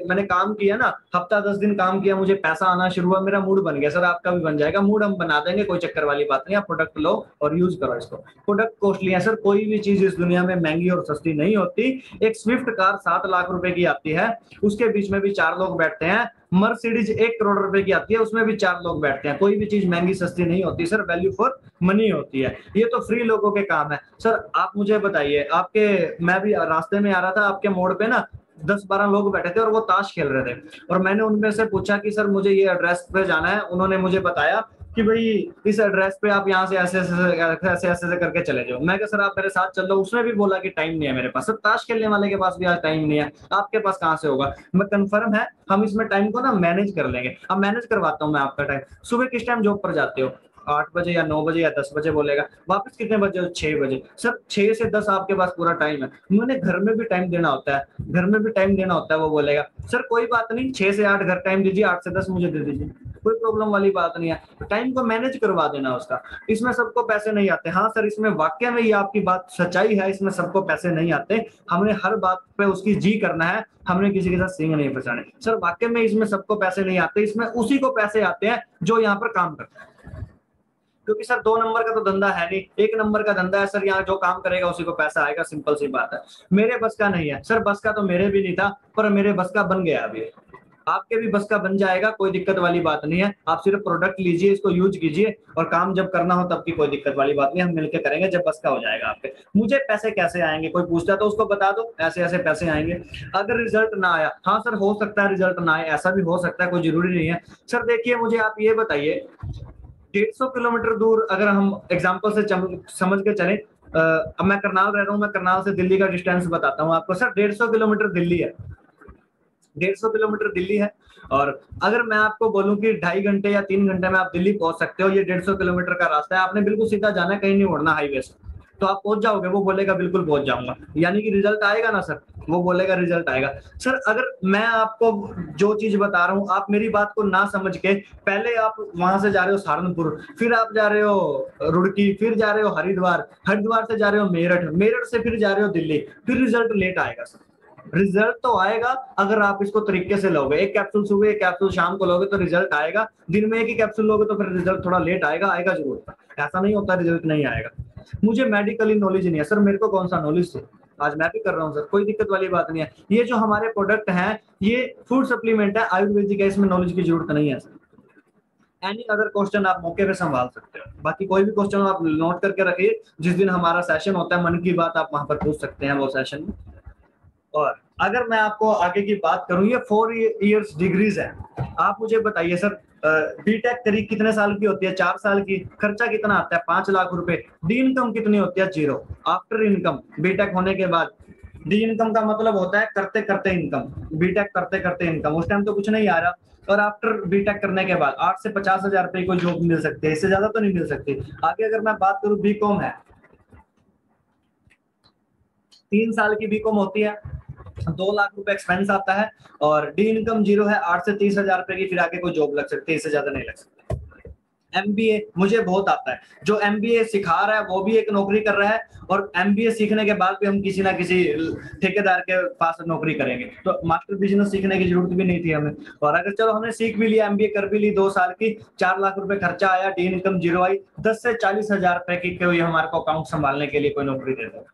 मैंने काम किया ना, हफ्ता 10 दिन काम किया, मुझे पैसा आना शुरू हुआ, मेरा मूड बन गया। सर आपका भी बन जाएगा, मूड हम बना देंगे, कोई चक्कर वाली बात नहीं। आप प्रोडक्ट लो और यूज करो इसको। प्रोडक्ट कॉस्टली है सर, कोई भी चीज इस दुनिया में महंगी और सस्ती नहीं होती। एक स्विफ्ट कार 7 लाख रुपए की आती है, उसके बीच में भी 4 लोग बैठते हैं। मर्सिडीज 1 करोड़ रुपए की आती है, उसमें भी 4 लोग बैठते हैं। कोई भी चीज महंगी सस्ती नहीं होती सर, वैल्यू फॉर मनी होती है। ये तो फ्री लोगों के काम है सर। आप मुझे बताइए, मैं भी रास्ते में आ रहा था, आपके मोड़ पे ना 10-12 लोग बैठे थे और वो ताश खेल रहे थे, और मैंने उनमें से पूछा कि सर मुझे ये एड्रेस पे जाना है। उन्होंने मुझे बताया कि भाई इस एड्रेस पे आप यहाँ से ऐसे करके चले जाओ। मैं कहा सर आप मेरे साथ चल लो। उसने भी बोला कि टाइम नहीं है मेरे पास। सर ताश खेलने वाले के पास भी आज टाइम नहीं है, आपके पास कहाँ से होगा। मैं कंफर्म है हम इसमें टाइम को ना मैनेज कर लेंगे। अब मैनेज करवाता हूँ मैं आपका टाइम। सुबह किस टाइम जॉब पर जाते हो? 8 बजे या 9 बजे या 10 बजे बोलेगा। वापस कितने बजे? 6 बजे। सर 6 से 10 आपके पास पूरा टाइम है। मैंने घर में भी टाइम देना होता है, घर में भी टाइम देना होता है। वो बोलेगा सर कोई बात नहीं, 6 से 8 घर टाइम दीजिए, 8 से 10 मुझे दे दीजिए, कोई प्रॉब्लम वाली बात नहीं है। तो टाइम को मैनेज करवा देना उसका। इसमें सबको पैसे नहीं आते। हाँ सर इसमें वाकई में ये आपकी बात सच्चाई है, इसमें सबको पैसे नहीं आते। हमने हर बात पे उसकी जी करना है, हमने किसी के साथ सींग नहीं फंसाने। सर वाकई में इसमें सबको पैसे नहीं आते, इसमें उसी को पैसे आते हैं जो यहाँ पर काम करता है। क्योंकि सर 2 नंबर का तो धंधा है नहीं, 1 नंबर का धंधा है सर। यहाँ जो काम करेगा उसी को पैसा आएगा, सिंपल सी बात है। मेरे बस का नहीं है सर, बस का तो मेरे भी नहीं था, पर मेरे बस का बन गया अभी। आपके भी बस का बन जाएगा, कोई दिक्कत वाली बात नहीं है। आप सिर्फ प्रोडक्ट लीजिए, इसको यूज कीजिए, और काम जब करना हो तब की कोई दिक्कत वाली बात नहीं, हम मिलकर करेंगे जब बस का हो जाएगा आपके। मुझे पैसे कैसे आएंगे कोई पूछता है तो उसको बता दो ऐसे ऐसे पैसे आएंगे। अगर रिजल्ट ना आया, हाँ सर हो सकता है रिजल्ट ना आए, ऐसा भी हो सकता है, कोई जरूरी नहीं है। सर देखिए मुझे आप ये बताइए, 150 किलोमीटर दूर अगर हम एग्जाम्पल से समझ के चले, अब मैं करनाल रह रहा हूँ, मैं करनाल से दिल्ली का डिस्टेंस बताता हूँ आपको। सर 150 किलोमीटर दिल्ली है, 150 किलोमीटर दिल्ली है। और अगर मैं आपको बोलूं कि 2.5 घंटे या 3 घंटे में आप दिल्ली पहुंच सकते हो, ये 150 किलोमीटर का रास्ता है, आपने बिल्कुल सीधा जाना है, कहीं नहीं उड़ना हाईवे से। तो आप पहुंच जाओगे, वो बोलेगा बिल्कुल पहुंच जाऊंगा, यानी कि रिजल्ट आएगा ना सर, वो बोलेगा रिजल्ट आएगा। सर अगर मैं आपको जो चीज बता रहा हूँ, आप मेरी बात को ना समझ के पहले आप वहां से जा रहे हो सहारनपुर, फिर आप जा रहे हो रुड़की, फिर जा रहे हो हरिद्वार, हरिद्वार से जा रहे हो मेरठ, मेरठ से फिर जा रहे हो दिल्ली, फिर रिजल्ट लेट आएगा सर। रिजल्ट तो आएगा अगर आप इसको तरीके से लोगे, एक कैप्सूल सुबह एक कैप्सूल शाम को लोगे तो रिजल्ट आएगा, दिन में एक ही कैप्सूल लोगे तो फिर रिजल्ट थोड़ा लेट आएगा, आएगा जरूर, ऐसा नहीं होता रिजल्ट नहीं आएगा। मुझे मेडिकली नॉलेज नहीं है सर, मेरे को कौन सा नॉलेज है, आज मैं भी कर रहा हूँ सर, कोई दिक्कत वाली बात नहीं है। ये जो हमारे प्रोडक्ट हैं ये फूड सप्लीमेंट है, आयुर्वेदिक है, इसमें नॉलेज की जरूरत नहीं है सर। एनी अदर क्वेश्चन आप मौके पे संभाल सकते हो, बाकी कोई भी क्वेश्चन आप नोट करके रखिए, जिस दिन हमारा सेशन होता है मन की बात आप वहां पर पूछ सकते हैं वो सेशन में। और अगर मैं आपको आगे की बात करूं, ये 4 इयर्स डिग्रीज है। आप मुझे बताइए सर, बीटेक करी कितने साल की होती है? 4 साल की। खर्चा कितना आता है? 5 लाख रुपए। डी इनकम कितनी होती है? 0। आफ्टर इनकम बीटेक होने के बाद, डी इनकम का मतलब होता है करते करते इनकम, बीटेक करते करते इनकम, उस टाइम तो कुछ नहीं आ रहा, और आफ्टर बीटेक करने के बाद 8 से 50 हजार रुपए कोई जॉब मिल सकती है, इससे ज्यादा तो नहीं मिल सकती। आगे अगर मैं बात करूं, बीकॉम है, 3 साल की बीकॉम होती है, 2 लाख रुपए एक्सपेंस आता है, और डी इनकम 0 है, 8 से 30 हजार रुपए की फिर आगे कोई जॉब लग सकती है, इससे ज्यादा नहीं लग सकती। एमबीए मुझे बहुत आता है, जो एमबीए सिखा रहा है वो भी एक नौकरी कर रहा है, और एमबीए सीखने के बाद भी हम किसी ना किसी ठेकेदार के पास नौकरी करेंगे, तो मास्टर बिजनेस सीखने की जरूरत भी नहीं थी हमें। और अगर चलो हमने सीख भी लिया, एमबीए कर भी ली 2 साल की, 4 लाख रुपए खर्चा आया, डी इनकम 0 आई, 10 से 40 हजार रुपए की कोई हमारे को अकाउंट संभालने के लिए कोई नौकरी दे दो।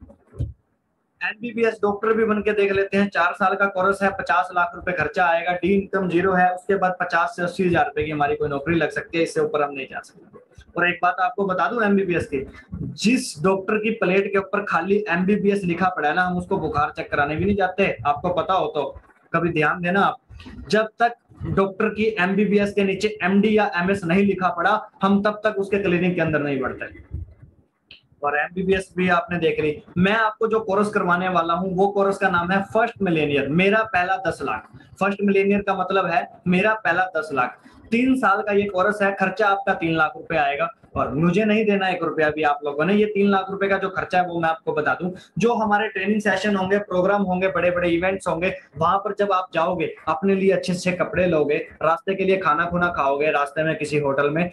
एमबीबीएस डॉक्टर भी बन के देख लेते हैं, 4 साल का कोर्स है, 50 लाख रुपए खर्चा आएगा, डी इनकम 0 है, उसके बाद 50 से 80 हजार रुपए की हमारी कोई नौकरी लग सकती है, इससे ऊपर हम नहीं जा सकते। और एक बात आपको बता दूं एमबीबीएस की, जिस डॉक्टर की प्लेट के ऊपर खाली एमबीबीएस लिखा पड़ा है ना, हम उसको बुखार चेक कराने भी नहीं जाते, आपको पता हो तो कभी ध्यान देना आप। जब तक डॉक्टर की एमबीबीएस के नीचे एमडी या एमएस नहीं लिखा पड़ा, हम तब तक उसके क्लिनिक के अंदर नहीं बढ़ते। और एमबीबीएस भी आपने देख ली। मैं आपको जो कोर्स करवाने वाला हूं वो कोर्स का नाम है फर्स्ट मिलेनियर, मेरा पहला 10 लाख। फर्स्ट मिलेनियर का मतलब है मेरा पहला 10 लाख। 3 साल का ये कोर्स है, खर्चा आपका 3 लाख रुपए आएगा, और मुझे नहीं देना 1 रुपया भी आप लोगों ने। ये 3 लाख रुपए का जो खर्चा है वो मैं आपको बता दूं, जो हमारे ट्रेनिंग सेशन होंगे, प्रोग्राम होंगे, बड़े बड़े इवेंट्स होंगे, वहां पर जब आप जाओगे अपने लिए अच्छे अच्छे कपड़े लोगे, रास्ते के लिए खाना खुना खाओगे, रास्ते में किसी होटल में,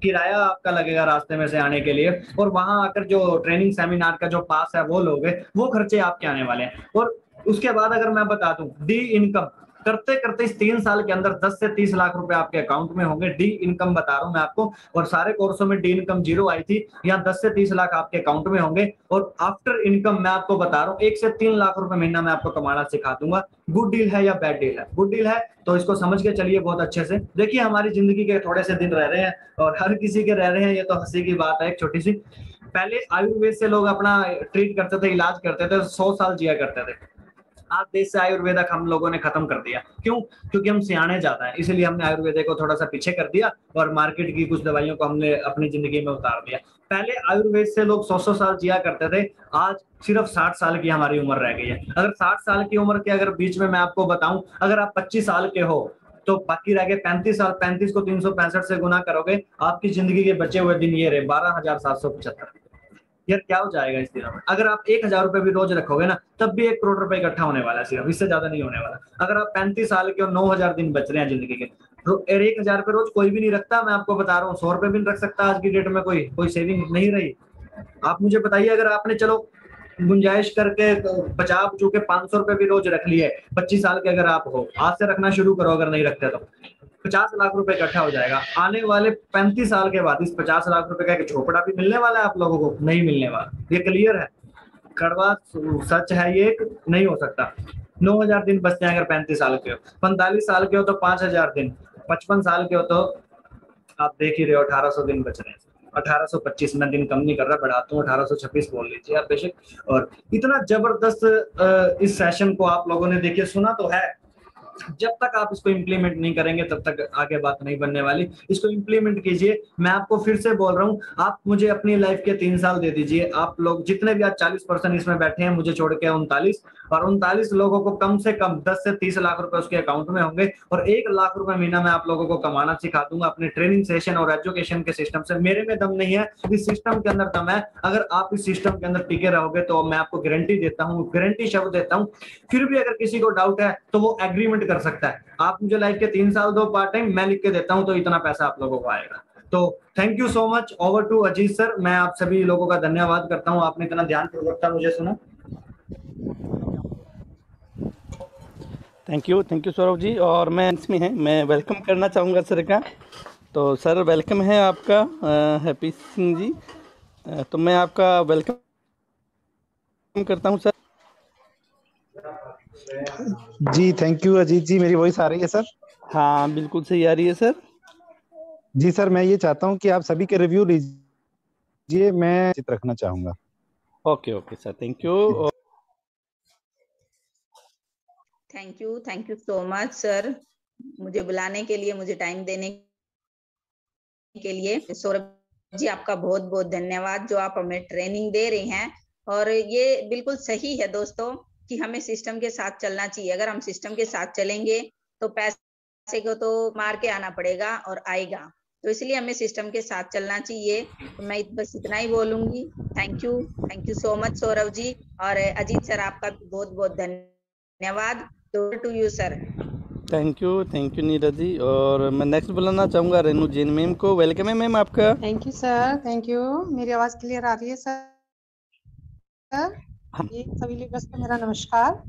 किराया आपका लगेगा रास्ते में से आने के लिए, और वहां आकर जो ट्रेनिंग सेमिनार का जो पास है वो लोगे, वो खर्चे आपके आने वाले हैं। और उसके बाद अगर मैं बता दूं, डी इनकम करते करते इस 3 साल के अंदर 10 से 30 लाख रुपए आपके अकाउंट में होंगे। डी इनकम बता रहा हूं मैं आपको, और सारे कोर्सों में डी इनकम 0 आई थी, यहाँ 10 से 30 लाख आपके अकाउंट में होंगे। और आफ्टर इनकम मैं आपको बता रहा हूँ 1 से 3 लाख रुपए महीना मैं आपको कमाना सिखा दूंगा। गुड डील है या बैड डील है? गुड डील है तो इसको समझ के चलिए बहुत अच्छे से। देखिए हमारी जिंदगी के थोड़े से दिन रह रहे हैं, और हर किसी के रह रहे हैं, ये तो हंसी की बात है एक छोटी सी। पहले आयुर्वेद से लोग अपना ट्रीट करते थे, इलाज करते थे, 100 साल जिया करते थे। आज देश से आयुर्वेदक हम लोगों ने खत्म कर दिया। क्यों? क्योंकि हम सियाने ज्यादा हैं, इसलिए हमने आयुर्वेद को थोड़ा सा पीछे कर दिया, और मार्केट की कुछ दवाइयों को हमने अपनी जिंदगी में उतार दिया। पहले आयुर्वेद से लोग 100 साल जिया करते थे, आज सिर्फ 60 साल की हमारी उम्र रह गई है। अगर 60 साल की उम्र के अगर बीच में मैं आपको बताऊं, अगर आप 25 साल के हो तो बाकी रह गए 35 साल। 35 को 365 से गुना करोगे, आपकी जिंदगी के बचे हुए दिन ये रहे 12,775। यार क्या हो जाएगा इस दिनों में? अगर आप 1,000 रुपए भी रोज रखोगे ना, तब भी 1 करोड़ रुपए इकट्ठा होने वाला है सिर्फ, इससे ज्यादा नहीं होने वाला। अगर आप 35 साल के और 9,000 दिन बच रहे हैं जिंदगी के, तो 1,000 रुपए रोज कोई भी नहीं रखता, मैं आपको बता रहा हूँ। 100 रुपए भी नहीं रख सकता आज की डेट में, कोई सेविंग नहीं रही। आप मुझे बताइए, अगर आपने चलो गुंजाइश करके बचा बचू के 500 रुपए भी रोज रख लिए, 25 साल के अगर आप हो, आज से रखना शुरू करो, अगर नहीं रखते तो 50 लाख रुपए इकट्ठा हो जाएगा। आने वाले 35 साल के बाद इस 50 लाख रुपए का एक झोपड़ा भी मिलने वाला है आप लोगों को? नहीं मिलने वाला, ये क्लियर है, कड़वा सच है, ये नहीं हो सकता। 9,000 दिन बचते हैं अगर 35 साल के हो, 45 साल के हो तो 5,000 दिन, 55 साल के हो तो आप देख ही रहे हो 1,800 दिन बच रहे हैं। 1,825 में दिन कम नहीं कर रहा, बढ़ाता हूँ 1,826 बोल लीजिए आप बेशक। और इतना जबरदस्त इस सेशन को आप लोगों ने देखिए सुना तो है, जब तक आप इसको इम्प्लीमेंट नहीं करेंगे तब तक आगे बात नहीं बनने वाली। इसको इम्प्लीमेंट कीजिए। मैं आपको फिर से बोल रहा हूँ, आप मुझे अपनी लाइफ के 3 साल दे दीजिए। आप लोग जितने भी आज 40% इसमें बैठे हैं, मुझे छोड़ के 39, और 39 लोगों को कम से कम 10 से 30 लाख रुपए उसके अकाउंट में होंगे, और 1 लाख रुपए महीना मैं आप लोगों को कमाना सिखा दूंगा अपने ट्रेनिंग सेशन और एजुकेशन के सिस्टम से। मेरे में दम नहीं है, इस सिस्टम के अंदर दम है। अगर आप इस सिस्टम के अंदर टिके रहोगे तो मैं आपको गारंटी देता हूँ, गारंटी शब्द देता हूँ। फिर भी अगर किसी को डाउट है तो वो एग्रीमेंट कर सकता है। आप मुझे लाइफ के 3 साल दो पार्ट टाइम, मैं लिख के देता हूं तो इतना पैसा आप लोगों को आएगा। तो thank you so much. Over to Ajit sir. मैं आप सभी लोगों का धन्यवाद करता हूं, आपने इतना ध्यानपूर्वक मुझे सुना। Thank you Saurabh ji. और मैं इसमें है, मैं वेलकम करना चाहूँगा सर का। तो सर वेलकम है आपका, हैप्पी सिंह जी। तो मैं आपका वेलकम करता हूँ सर। जी थैंक यू अजीत जी। मेरी वॉइस आ रही है सर? हाँ बिल्कुल सही आ रही है सर। जी सर, मैं ये चाहता हूँ कि आप सभी के रिव्यू लीजिए, मैं चित्र रखना चाहूँगा। Okay sir, thank you. Thank you so much sir, मुझे बुलाने के लिए, मुझे टाइम देने के लिए। सौरभ जी आपका बहुत बहुत धन्यवाद जो आप हमें ट्रेनिंग दे रहे हैं। और ये बिल्कुल सही है दोस्तों कि हमें सिस्टम के साथ चलना चाहिए। अगर हम सिस्टम के साथ चलेंगे तो पैसे को तो मार के आना पड़ेगा और आएगा, तो इसलिए हमें सिस्टम के साथ चलना चाहिए। तो मैं बस इतना ही बोलूंगी। Thank you so much Saurabh ji. और अजीत सर आपका भी बहुत बहुत धन्यवाद। To you sir. Thank you Neeraj ji. और मैं नेक्स्ट बुलाना चाहूँगा रेनू जैन मैम को। वेलकम है मैम आपका। Thank you sir, thank you. मेरी आवाज़ क्लियर आ रही है सर? ये सभी लीडर्स को मेरा नमस्कार।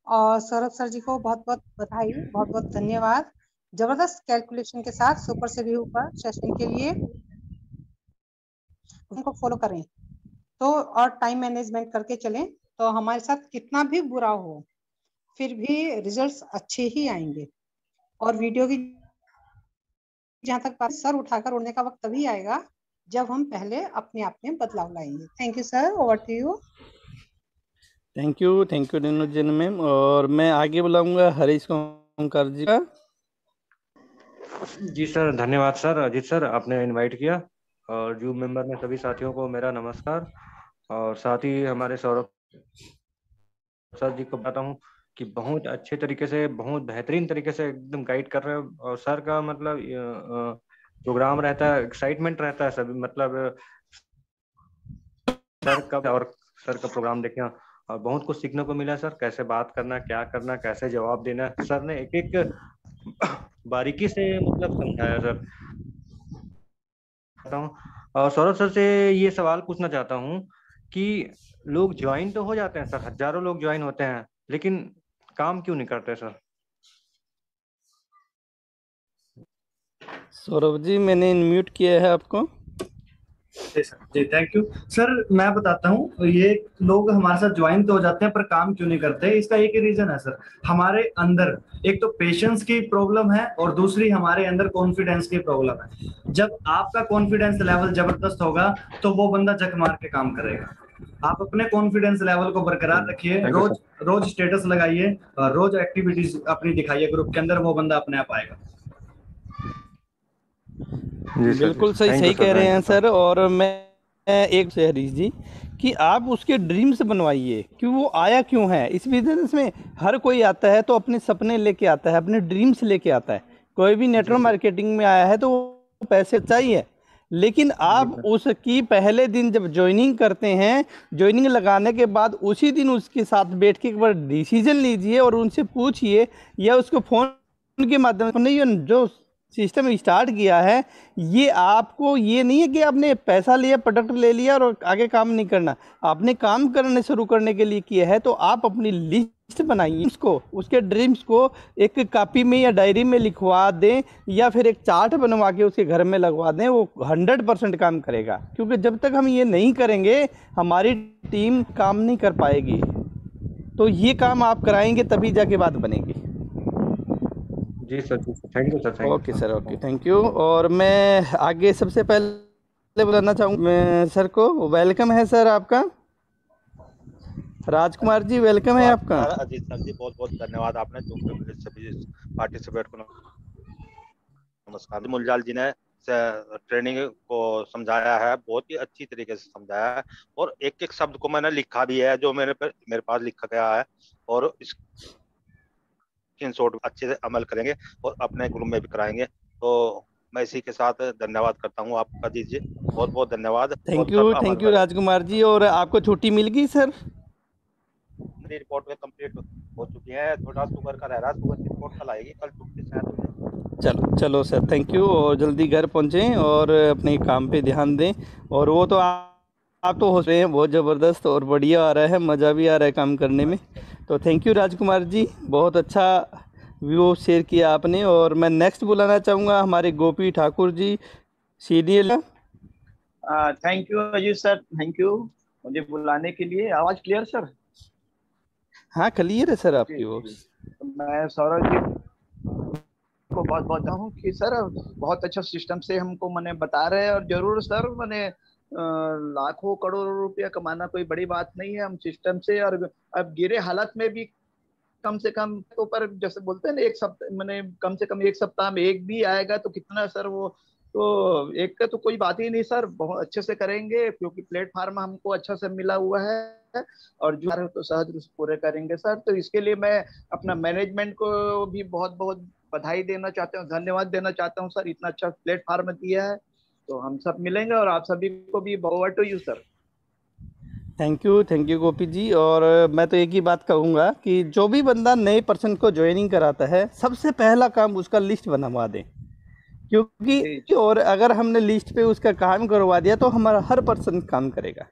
और सौरभ सर जी को बहुत बहुत बधाई, बहुत बहुत धन्यवाद। जबरदस्त कैलकुलेशन के साथ सुपर से भी ऊपर सेशन के लिए उनको फॉलो करें तो, और टाइम मैनेजमेंट करके चलें तो हमारे साथ कितना भी बुरा हो फिर भी रिजल्ट्स अच्छे ही आएंगे। और वीडियो की जहाँ तक बात, सर उठाकर उड़ने का वक्त तभी आएगा जब हम पहले अपने आप में बदलाव लाएंगे। Thank you sir, over to you. Thank you Renu Jain ma'am. और मैं आगे बुलाऊंगा हरीश ओंकार जी का। जी सर, धन्यवाद सर। अजीत सर आपने इनवाइट किया। और जूम मेंबर में सभी साथियों को मेरा नमस्कार। और साथ ही हमारे सौरभ सर जी को बताता हूँ कि बहुत अच्छे तरीके से, बहुत बेहतरीन तरीके से एकदम गाइड कर रहे हैं। और सर का मतलब प्रोग्राम रहता है, एक्साइटमेंट रहता है सभी, मतलब सर का और सर का प्रोग्राम देखे और बहुत कुछ सीखने को मिला सर। कैसे बात करना, क्या करना, कैसे जवाब देना, सर ने एक एक बारीकी से मतलब समझाया सर। और सौरभ सर से ये सवाल पूछना चाहता हूँ कि लोग ज्वाइन तो हो जाते हैं सर, हजारों लोग ज्वाइन होते हैं, लेकिन काम क्यों नहीं करते सर? सौरभ जी मैंने इनम्यूट किया है आपको। जी थैंक यू सर। मैं बताता हूँ, ये लोग हमारे साथ ज्वाइन तो हो जाते हैं पर काम क्यों नहीं करते, इसका एक ही रीजन है सर। हमारे अंदर एक तो पेशेंस की प्रॉब्लम है और दूसरी हमारे अंदर कॉन्फिडेंस की प्रॉब्लम है। जब आपका कॉन्फिडेंस लेवल जबरदस्त होगा तो वो बंदा जग मार के काम करेगा। आप अपने कॉन्फिडेंस लेवल को बरकरार रखिए, रोज स्टेटस लगाइए, रोज एक्टिविटीज अपनी दिखाइए ग्रुप के अंदर, वो बंदा अपने आप आएगा। बिल्कुल सही कह रहे हैं सर। और मैं एक से हरीश जी कि आप उसके ड्रीम्स बनवाइए कि वो आया क्यों है इस बिजनेस में। हर कोई आता है तो अपने सपने लेके आता है, अपने ड्रीम्स लेके आता है। कोई भी नेटवर्क मार्केटिंग में आया है तो वो पैसे चाहिए, लेकिन आप उसकी पहले दिन जब ज्वाइनिंग करते हैं, ज्वाइनिंग लगाने के बाद उसी दिन उसके साथ बैठ के एक बार डिसीजन लीजिए और उनसे पूछिए, या उसको फ़ोन के माध्यम से नहीं, जो सिस्टम स्टार्ट किया है ये आपको ये नहीं है कि आपने पैसा लिया, प्रोडक्ट ले लिया और आगे काम नहीं करना। आपने काम करने शुरू करने के लिए किया है तो आप अपनी लिस्ट बनाइए, उसको, उसके ड्रीम्स को एक कॉपी में या डायरी में लिखवा दें या फिर एक चार्ट बनवा के उसके घर में लगवा दें। वो 100% काम करेगा, क्योंकि जब तक हम ये नहीं करेंगे हमारी टीम काम नहीं कर पाएगी। तो ये काम आप कराएंगे तभी जाके बात बनेगी। जी sir, thank you sir. Okay sir, okay thank you. और मैं आगे सबसे पहले बुलाना चाहूँगा मैं सर को। वेलकम है सर आपका। राजकुमार जी वेलकम है आपका। अजीत सर जी बहुत बहुत धन्यवाद, आपने सभी पार्टिसिपेट को नमस्कार। मुलजाल जी ने ट्रेनिंग को समझाया है, बहुत ही अच्छी तरीके से समझाया है और एक एक शब्द को मैंने लिखा भी है जो मेरे पास लिखा गया है और स्क्रीनशॉट अच्छे से अमल करेंगे और अपने ग्रुप में भी कराएंगे। तो मैं इसी के साथ धन्यवाद करता हूँ आपका जी, बहुत बहुत धन्यवाद। Thank you Rajkumar ji. और आपको छुट्टी मिल गई सर? मेरी रिपोर्ट में कंप्लीट हो चुकी है, थोड़ा शुगर का रह रहा है, शुगर की रिपोर्ट कल आएगी, कल छुट्टी शायद। चलो सर, थैंक यू। और जल्दी घर पहुँचें और अपने काम पे ध्यान दें। और वो तो आप तो हो रहे हैं बहुत ज़बरदस्त और बढ़िया आ रहा है, मज़ा भी आ रहा है काम करने में। तो थैंक यू राजकुमार जी, बहुत अच्छा व्यू शेयर किया आपने। और मैं नेक्स्ट बुलाना चाहूँगा हमारे Gopi Thakur ji, senior. Thank you Ajit sir, thank you मुझे बुलाने के लिए। आवाज़ क्लियर सर? हाँ क्लियर है सर आपकी वॉइस। मैं सौरभ जी को बहुत बहुत हूँ कि सर बहुत अच्छा सिस्टम से हमको मैंने बता रहे हैं और जरूर सर मैंने लाखों करोड़ों रुपया कमाना कोई बड़ी बात नहीं है हम सिस्टम से। और अब गिरे हालत में भी कम से कम तो पर जैसे बोलते हैं ना, एक सप्ताह मैंने कम से कम एक सप्ताह में एक भी आएगा तो कितना सर, वो तो एक का तो कोई बात ही नहीं सर, बहुत अच्छे से करेंगे क्योंकि प्लेटफॉर्म हमको अच्छा से मिला हुआ है और जो है तो सहज रूप से पूरे करेंगे सर। तो इसके लिए मैं अपना मैनेजमेंट को भी बहुत बहुत बधाई देना चाहता हूँ, धन्यवाद देना चाहता हूँ सर, इतना अच्छा प्लेटफॉर्म दिया है। तो हम सब मिलेंगे और आप सभी को भी over to you sir. Thank you Gopi ji. और मैं तो एक ही बात कहूँगा कि जो भी बंदा नए पर्सन को ज्वाइनिंग कराता है, सबसे पहला काम उसका लिस्ट बनवा दें, क्योंकि और अगर हमने लिस्ट पे उसका काम करवा दिया तो हमारा हर पर्सन काम करेगा।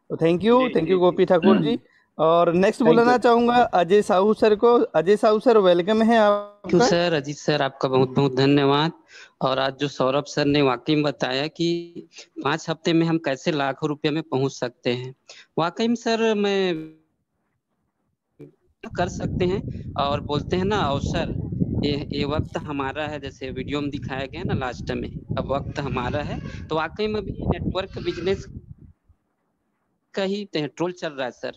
तो थैंक यू गोपी ठाकुर जी। और नेक्स्ट बुलाना चाहूँगा अजय साहू सर को। अजय साहू सर वेलकम है आपका। सर अजीत सर आपका बहुत बहुत धन्यवाद। और आज जो सौरभ सर ने वाकई में बताया कि 5 हफ्ते में हम कैसे लाखों रुपए में पहुंच सकते हैं, वाकई में सर मैं कर सकते हैं। और बोलते हैं ना अवसर, ये वक्त हमारा है, जैसे वीडियो में दिखाया गया ना लास्ट में, अब वक्त हमारा है। तो वाकई में भी नेटवर्क बिजनेस का ही ट्रोल चल रहा है सर,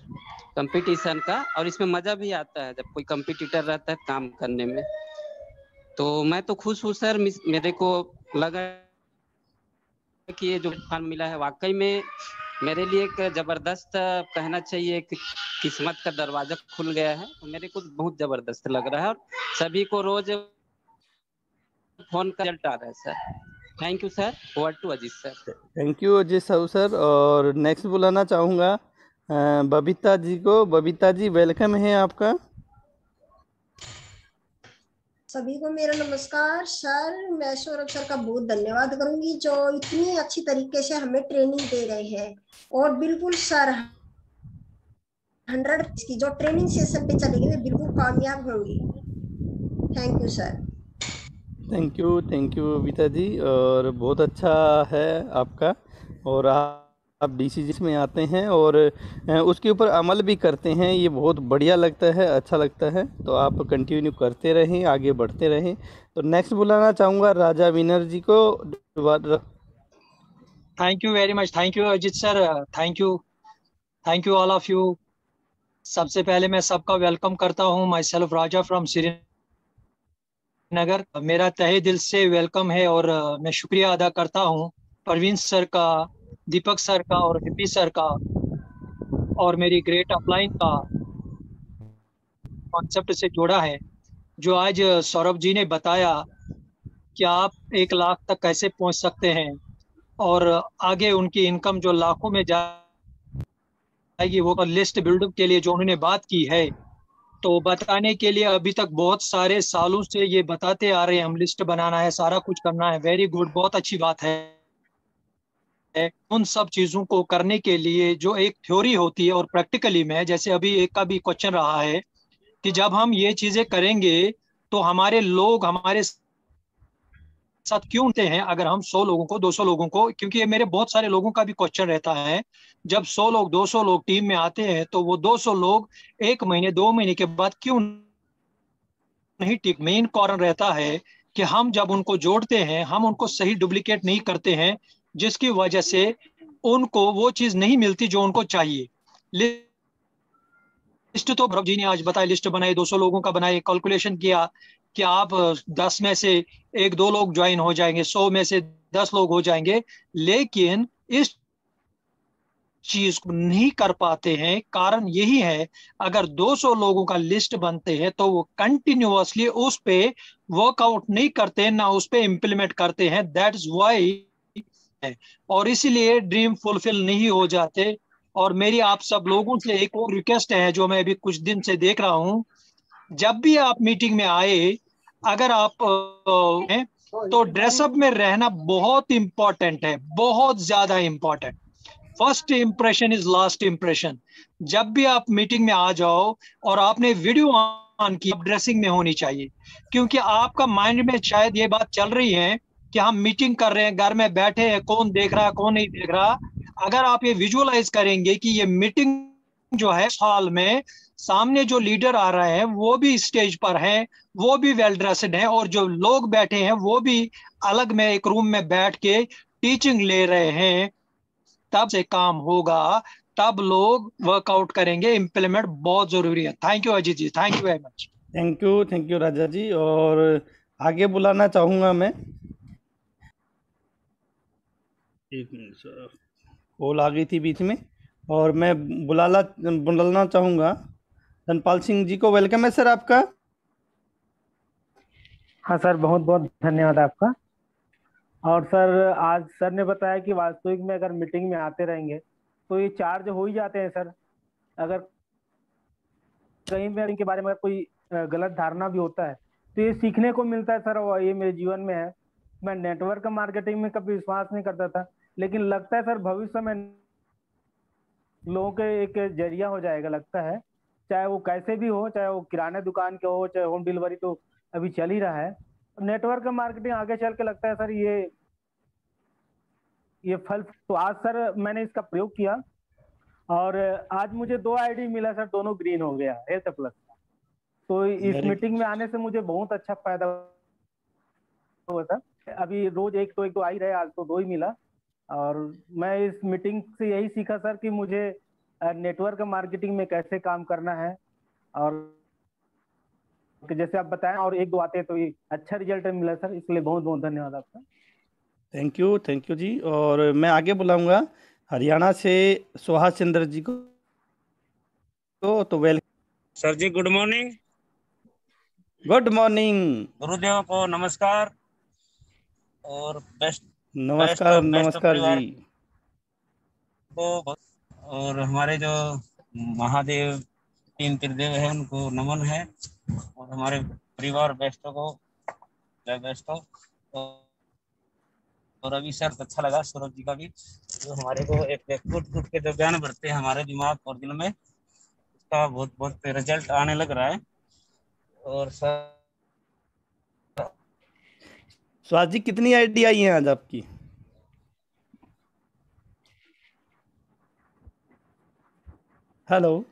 कंपटीशन का। और इसमें मजा भी आता है जब कोई कंपटीटर रहता है काम करने में। तो मैं तो खुश हूँ सर, मेरे को लगा कि ये जो प्लेटफॉर्म मिला है वाकई में मेरे लिए एक जबरदस्त, कहना चाहिए कि किस्मत का दरवाजा खुल गया है। तो मेरे को बहुत जबरदस्त लग रहा है और सभी को रोज फोन का रिजल्ट आ रहा है sir. Thank you sir, over to Ajit sir. Thank you Ajay Sahu sir. और नेक्स्ट बुलाना चाहूँगा बबीता जी को। बबीता जी वेलकम है आपका। सभी को मेरा नमस्कार सर। मैं सौरभ सर का बहुत धन्यवाद करूंगी जो इतनी अच्छी तरीके से हमें ट्रेनिंग दे रहे हैं। और बिल्कुल सर 100 की जो ट्रेनिंग सेशन पे चलेगी वे बिल्कुल कामयाब होंगी। Thank you sir. Thank you Babita ji. और बहुत अच्छा है आपका, और आप डिसीजन में आते हैं और उसके ऊपर अमल भी करते हैं, ये बहुत बढ़िया लगता है, अच्छा लगता है। तो आप कंटिन्यू करते रहें, आगे बढ़ते रहें। तो नेक्स्ट बुलाना चाहूँगा राजा विनर जी को। Thank you very much, thank you Ajit sir, thank you all of you. सबसे पहले मैं सबका वेलकम करता हूँ। My self Raja from Srinagar. मेरा तहे दिल से वेलकम है और मैं शुक्रिया अदा करता हूँ परवीन सर का, दीपक सर का और हिप्पी सर का और मेरी ग्रेट अपलाइन का कॉन्सेप्ट से जोड़ा है। जो आज सौरभ जी ने बताया कि आप 1 लाख तक कैसे पहुंच सकते हैं और आगे उनकी इनकम जो लाखों में जाएगी, वो लिस्ट बिल्डअप के लिए जो उन्होंने बात की है, तो बताने के लिए अभी तक बहुत सारे सालों से ये बताते आ रहे हैं, हम लिस्ट बनाना है, सारा कुछ करना है। वेरी गुड, बहुत अच्छी बात है। उन सब चीजों को करने के लिए जो एक थ्योरी होती है और प्रैक्टिकली में, जैसे अभी एक का भी क्वेश्चन रहा है कि जब हम ये चीजें करेंगे तो हमारे लोग हमारे साथ क्यों होते हैं। अगर हम 100 लोगों को 200 लोगों को, क्योंकि ये मेरे बहुत सारे लोगों का भी क्वेश्चन रहता है, जब 100 लोग 200 लोग टीम में आते हैं तो वो 200 लोग 1 महीने 2 महीने के बाद क्यों नहीं टिक। मेन कारण रहता है कि हम जब उनको जोड़ते हैं, हम उनको सही डुप्लीकेट नहीं करते हैं, जिसकी वजह से उनको वो चीज नहीं मिलती जो उनको चाहिए। लिस्ट तो भरत जी ने आज बताया, लिस्ट बनाई, 200 लोगों का बनाई, कैलकुलेशन किया कि आप 10 में से 1-2 लोग ज्वाइन हो जाएंगे, 100 में से 10 लोग हो जाएंगे। लेकिन इस चीज को नहीं कर पाते हैं, कारण यही है, अगर 200 लोगों का लिस्ट बनते हैं तो वो कंटिन्यूअसली उस पे वर्कआउट नहीं करते, ना उस पे इम्प्लीमेंट करते हैं। दैट इज वाई, और इसीलिए ड्रीम फुलफिल नहीं हो जाते। और मेरी आप सब लोगों से एक और रिक्वेस्ट है, जो मैं अभी कुछ दिन से देख रहा हूं, जब भी आप मीटिंग में आए, अगर आप हैं, तो ड्रेसअप में रहना बहुत इंपॉर्टेंट है, बहुत ज्यादा important. First impression is last impression. जब भी आप मीटिंग में आ जाओ और आपने वीडियो ऑन की, ड्रेसिंग में होनी चाहिए, क्योंकि आपका माइंड में शायद ये बात चल रही है कि हम मीटिंग कर रहे हैं, घर में बैठे हैं, कौन देख रहा है कौन नहीं देख रहा। अगर आप ये विजुअलाइज करेंगे कि ये मीटिंग जो है हॉल में, सामने जो लीडर आ रहे हैं वो भी स्टेज पर हैं, वो भी वेल ड्रेस्ड हैं, और जो लोग बैठे हैं वो भी अलग में एक रूम में बैठ के टीचिंग ले रहे हैं, तब से काम होगा, तब लोग वर्कआउट करेंगे। इम्प्लीमेंट बहुत जरूरी है। Thank you Ajit ji, thank you very much. Thank you Raja ji. और आगे बुलाना चाहूँगा मैं, एक मिनट सर, कॉल आ गई थी बीच में, और मैं बुलाना चाहूँगा धनपाल सिंह जी को। वेलकम है सर आपका। हाँ सर, बहुत बहुत धन्यवाद आपका। और सर, आज सर ने बताया कि वास्तविक में अगर मीटिंग में आते रहेंगे तो ये चार्ज हो ही जाते हैं सर। अगर कहीं भी के बारे में कोई गलत धारणा भी होता है तो ये सीखने को मिलता है सर, और ये मेरे जीवन में है। मैं नेटवर्क मार्केटिंग में कभी विश्वास नहीं करता था, लेकिन लगता है सर भविष्य में लोगों के एक जरिया हो जाएगा, लगता है। चाहे वो कैसे भी हो, चाहे वो किराने दुकान के हो, चाहे होम डिलीवरी, तो अभी चल ही रहा है। नेटवर्क मार्केटिंग आगे चल के लगता है सर ये फल। तो आज सर मैंने इसका प्रयोग किया, और आज मुझे 2 आईडी मिला सर, दोनों ग्रीन हो गया, हेल्थ प्लस। तो इस मीटिंग में आने से मुझे बहुत अच्छा फायदा हुआ सर। अभी रोज एक तो आ ही रहे, आज तो 2 ही मिला। और मैं इस मीटिंग से यही सीखा सर कि मुझे नेटवर्क मार्केटिंग में कैसे काम करना है, और जैसे आप बताएं और 1-2 आते हैं तो ये अच्छा रिजल्ट मिला सर। इसलिए बहुत बहुत धन्यवाद आपका। थैंक यू जी। और मैं आगे बुलाऊंगा हरियाणा से सुहास चंद्र जी को। तो वेल सर जी, गुड मॉर्निंग। Good morning. गुरुदेव को नमस्कार और बेस्ट नमस्कार जी को। और हमारे जो महादेव 3 त्रिदेव है उनको नमन है, और हमारे परिवार बेस्टों को जय बेस्ट हो। और अभी सर अच्छा लगा सौरभ जी का भी, जो हमारे को एक कूट के जो ज्ञान भरते हैं हमारे दिमाग और दिल में, उसका बहुत बहुत रिजल्ट आने लग रहा है। और सर सुहास जी, कितनी आईडी आई है आज आपकी? हेलो,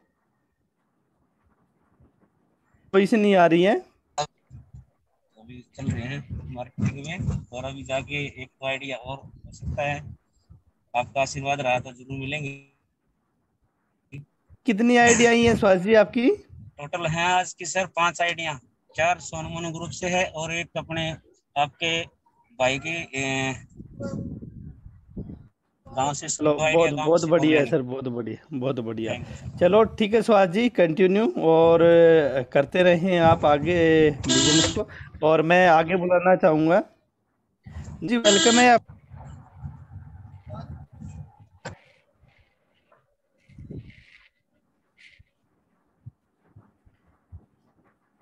कोई से नहीं आ रही है। अभी चल रहे हैं मार्केटिंग में, और अभी जाके एक तो आइडिया और हो सकता है। आपका आशीर्वाद रहा तो जरूर मिलेंगे। कितनी आइडिया आई है सुहास जी आपकी? टोटल है आज की सर 5 आइडिया। 4 सोनमन ग्रुप से है, और एक अपने आपके भाई के गांव से। चलो, बहुत बढ़िया है सर, बहुत बढ़िया। चलो ठीक है सुहास जी, कंटिन्यू और करते रहें आप आगे बिजनेस को। और मैं आगे बुलाना चाहूँगा जी, वेलकम है आप।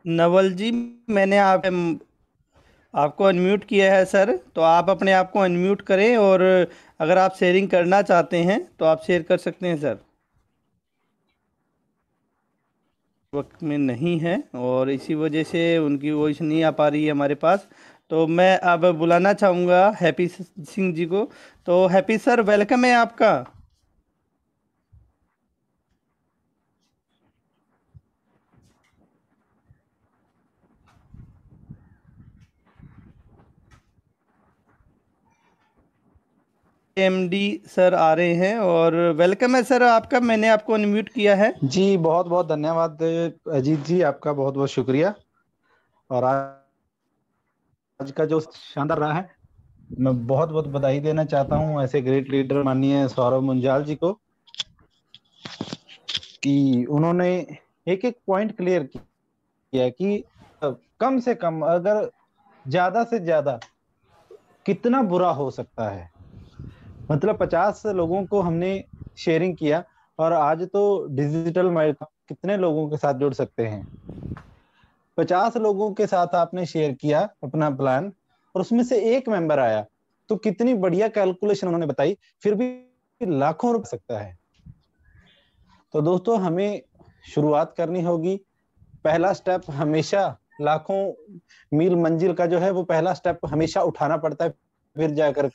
नवल जी, मैंने आपको अनम्यूट किया है सर, तो आप अपने आप को अनम्यूट करें, और अगर आप शेयरिंग करना चाहते हैं तो आप शेयर कर सकते हैं सर। वक्त में नहीं है और इसी वजह से उनकी वॉइस नहीं आ पा रही है हमारे पास। तो मैं अब बुलाना चाहूँगा हैप्पी सिंह जी को। तो हैप्पी सर, वेलकम है आपका। एमडी सर आ रहे हैं और वेलकम है सर आपका, मैंने आपको अनम्यूट किया है। जी बहुत बहुत धन्यवाद अजीत जी, आपका बहुत बहुत शुक्रिया। और आज का जो शानदार रहा है, मैं बहुत बहुत बधाई देना चाहता हूं ऐसे ग्रेट लीडर माननीय सौरभ मुंजाल जी को, कि उन्होंने एक एक पॉइंट क्लियर किया कि कम से कम अगर ज्यादा से ज्यादा कितना बुरा हो सकता है। मतलब 50 लोगों को हमने शेयरिंग किया, और आज तो डिजिटल कितने लोगों के साथ जुड़ सकते हैं। 50 लोगों के साथ आपने शेयर किया अपना प्लान, और उसमें से एक मेंबर आया, तो कितनी बढ़िया कैलकुलेशन उन्होंने बताई, फिर भी लाखों रुपए सकता है। तो दोस्तों हमें शुरुआत करनी होगी। पहला स्टेप हमेशा, लाखों मील मंजिल का जो है वो पहला स्टेप हमेशा उठाना पड़ता है, फिर जाकर।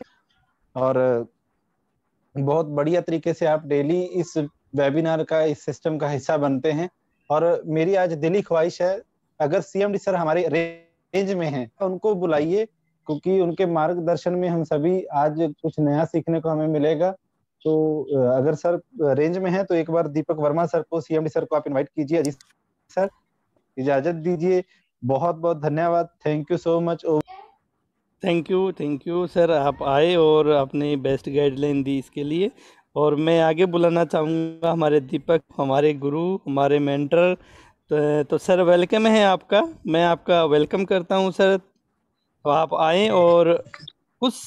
और बहुत बढ़िया तरीके से आप डेली इस वेबिनार का, इस सिस्टम का हिस्सा बनते हैं। और मेरी आज दिली ख्वाहिश है, अगर सीएमडी सर हमारे रेंज में हैं, उनको बुलाइए, क्योंकि उनके मार्गदर्शन में हम सभी आज कुछ नया सीखने को हमें मिलेगा। तो अगर सर रेंज में है तो एक बार दीपक वर्मा सर को, सीएमडी सर को आप इनवाइट कीजिए। अजीत सर इजाजत दीजिए, बहुत बहुत धन्यवाद, thank you so much. Thank you sir, आप आए और आपने बेस्ट गाइडलाइन दी इसके लिए। और मैं आगे बुलाना चाहूँगा हमारे दीपक, हमारे गुरु, हमारे मेंटर। तो सर वेलकम है आपका, मैं आपका वेलकम करता हूँ सर। तो आप आए और कुछ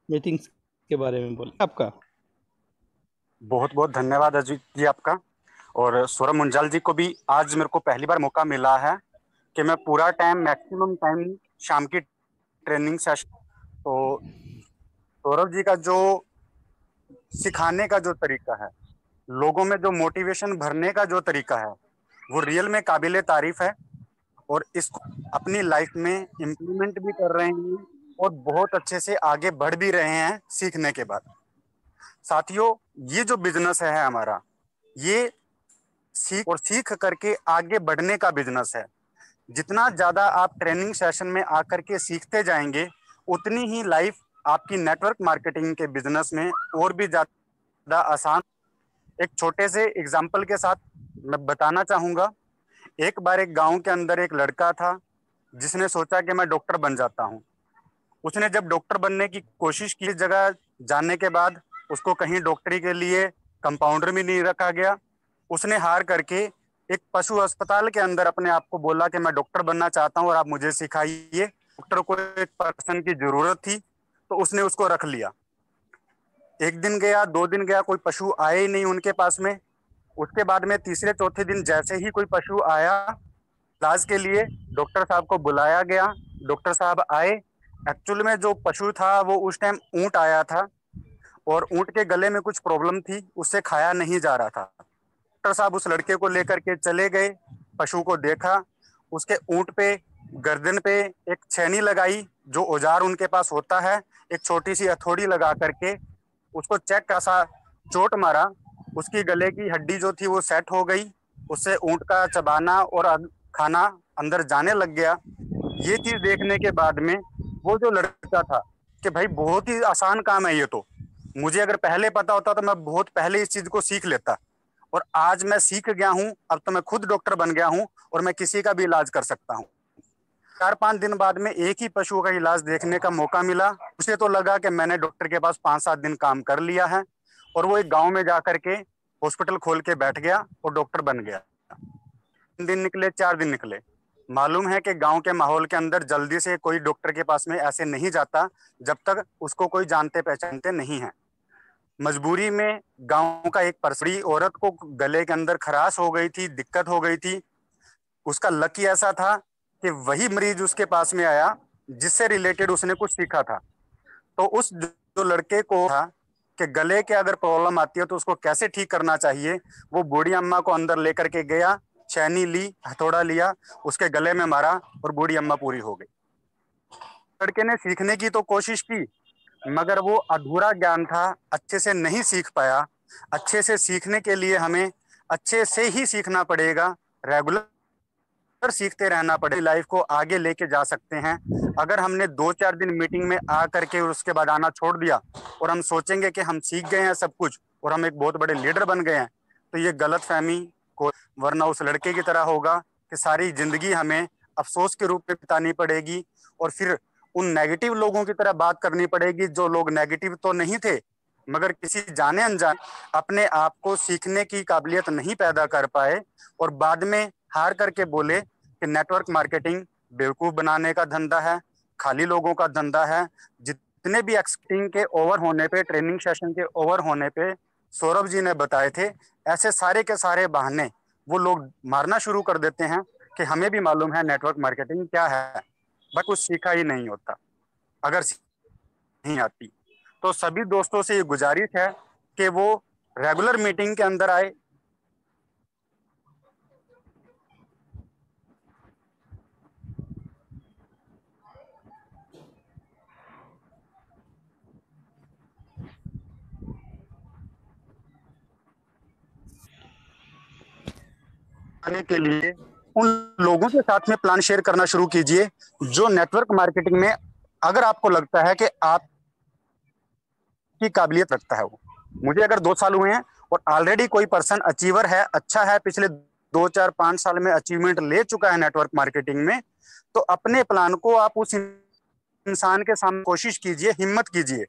मीटिंग्स के बारे में बोलें आपका। बहुत बहुत धन्यवाद अजीत जी आपका। और सौरभ मुंजाल जी को भी आज मेरे को पहली बार मौका मिला है कि मैं पूरा टाइम, मैक्सिमम टाइम शाम की ट्रेनिंग सेशन, तो सौरभ जी का जो सिखाने का जो तरीका है, लोगों में जो मोटिवेशन भरने का जो तरीका है, वो रियल में काबिले तारीफ है। और इसको अपनी लाइफ में इम्प्लीमेंट भी कर रहे हैं और बहुत अच्छे से आगे बढ़ भी रहे हैं सीखने के बाद। साथियों, ये जो बिजनेस है हमारा, ये सीख करके आगे बढ़ने का बिजनेस है। जितना ज्यादा आप ट्रेनिंग सेशन में आकर के सीखते जाएंगे, उतनी ही लाइफ आपकी नेटवर्क मार्केटिंग के बिजनेस में और भी ज्यादा आसान। एक छोटे से एग्जाम्पल के साथ मैं बताना चाहूंगा। एक बार एक गांव के अंदर एक लड़का था जिसने सोचा कि मैं डॉक्टर बन जाता हूं। उसने जब डॉक्टर बनने की कोशिश की, जगह जानने के बाद उसको कहीं डॉक्टरी के लिए कंपाउंडर भी नहीं रखा गया। उसने हार करके एक पशु अस्पताल के अंदर अपने आप को बोला कि मैं डॉक्टर बनना चाहता हूं और आप मुझे सिखाइए। डॉक्टर को एक पर्सन की जरूरत थी, तो उसने उसको रख लिया। एक दिन गया, 2 दिन गया, कोई पशु आए ही नहीं उनके पास में। उसके बाद में तीसरे चौथे दिन जैसे ही कोई पशु आया इलाज के लिए, डॉक्टर साहब को बुलाया गया। डॉक्टर साहब आए। एक्चुअल में जो पशु था वो उस टाइम ऊंट आया था, और ऊंट के गले में कुछ प्रॉब्लम थी, उससे खाया नहीं जा रहा था। डॉक्टर साहब उस लड़के को लेकर के चले गए, पशु को देखा, उसके ऊंट पे गर्दन पे एक छेनी लगाई, जो औजार उनके पास होता है, एक छोटी सी हथौड़ी लगा करके उसको चेक कैसा चोट मारा। उसकी गले की हड्डी जो थी वो सेट हो गई। उससे ऊंट का चबाना और खाना अंदर जाने लग गया। ये चीज देखने के बाद में वो जो लड़का था कि भाई बहुत ही आसान काम है ये, तो मुझे अगर पहले पता होता तो मैं बहुत पहले इस चीज को सीख लेता। और आज मैं सीख गया हूं, अब तो मैं खुद डॉक्टर बन गया हूं और मैं किसी का भी इलाज कर सकता हूं। 4-5 दिन बाद में एक ही पशु का इलाज देखने का मौका मिला। उसे तो लगा कि मैंने डॉक्टर के पास 5-7 दिन काम कर लिया है, और वो एक गांव में जाकर के हॉस्पिटल खोल के बैठ गया और डॉक्टर बन गया। 3 दिन निकले, 4 दिन निकले। मालूम है कि गांव के माहौल के अंदर जल्दी से कोई डॉक्टर के पास में ऐसे नहीं जाता जब तक उसको कोई जानते पहचानते नहीं है। मजबूरी में गांव का एक परसड़ी औरत को गले के अंदर खराश हो गई थी, दिक्कत हो गई थी। उसका लक ही ऐसा था कि वही मरीज उसके पास में आया जिससे रिलेटेड उसने कुछ सीखा था। तो उस जो लड़के को था कि गले के अगर प्रॉब्लम आती है तो उसको कैसे ठीक करना चाहिए, वो बूढ़ी अम्मा को अंदर लेकर के गया, छेनी ली, हथौड़ा लिया, उसके गले में मारा और बूढ़ी अम्मा पूरी हो गई। लड़के ने सीखने की तो कोशिश की, मगर वो अधूरा ज्ञान था, अच्छे से नहीं सीख पाया। अच्छे से सीखने के लिए हमें अच्छे से ही सीखना पड़ेगा, रेगुलर सीखते रहना पड़े, लाइफ को आगे लेके जा सकते हैं। अगर हमने 2-4 दिन मीटिंग में आ करके उसके बाद आना छोड़ दिया और हम सोचेंगे कि हम सीख गए हैं सब कुछ और हम एक बहुत बड़े लीडर बन गए हैं, तो ये गलत फहमी को, वरना उस लड़के की तरह होगा कि सारी जिंदगी हमें अफसोस के रूप में बितानी पड़ेगी और फिर उन नेगेटिव लोगों की तरह बात करनी पड़ेगी जो लोग नेगेटिव तो नहीं थे मगर किसी जाने अनजाने अपने आप को सीखने की काबिलियत नहीं पैदा कर पाए और बाद में हार करके बोले कि नेटवर्क मार्केटिंग बेवकूफ बनाने का धंधा है, खाली लोगों का धंधा है। जितने भी एक्सपर्टिंग के ओवर होने पे, ट्रेनिंग सेशन के ओवर होने पे सौरभ जी ने बताए थे, ऐसे सारे के सारे बहाने वो लोग मारना शुरू कर देते हैं कि हमें भी मालूम है नेटवर्क मार्केटिंग क्या है, बट कुछ सीखा ही नहीं होता। अगर नहीं आती तो सभी दोस्तों से ये गुजारिश है कि वो रेगुलर मीटिंग के अंदर आए, आने के लिए उन लोगों के साथ में प्लान शेयर करना शुरू कीजिए जो नेटवर्क मार्केटिंग में अगर आपको लगता है कि आप की काबिलियत रखता है। वो मुझे अगर 2 साल हुए हैं और ऑलरेडी कोई पर्सन अचीवर है, अच्छा है, पिछले 2-4-5 साल में अचीवमेंट ले चुका है नेटवर्क मार्केटिंग में, तो अपने प्लान को आप उस इंसान के सामने कोशिश कीजिए, हिम्मत कीजिए,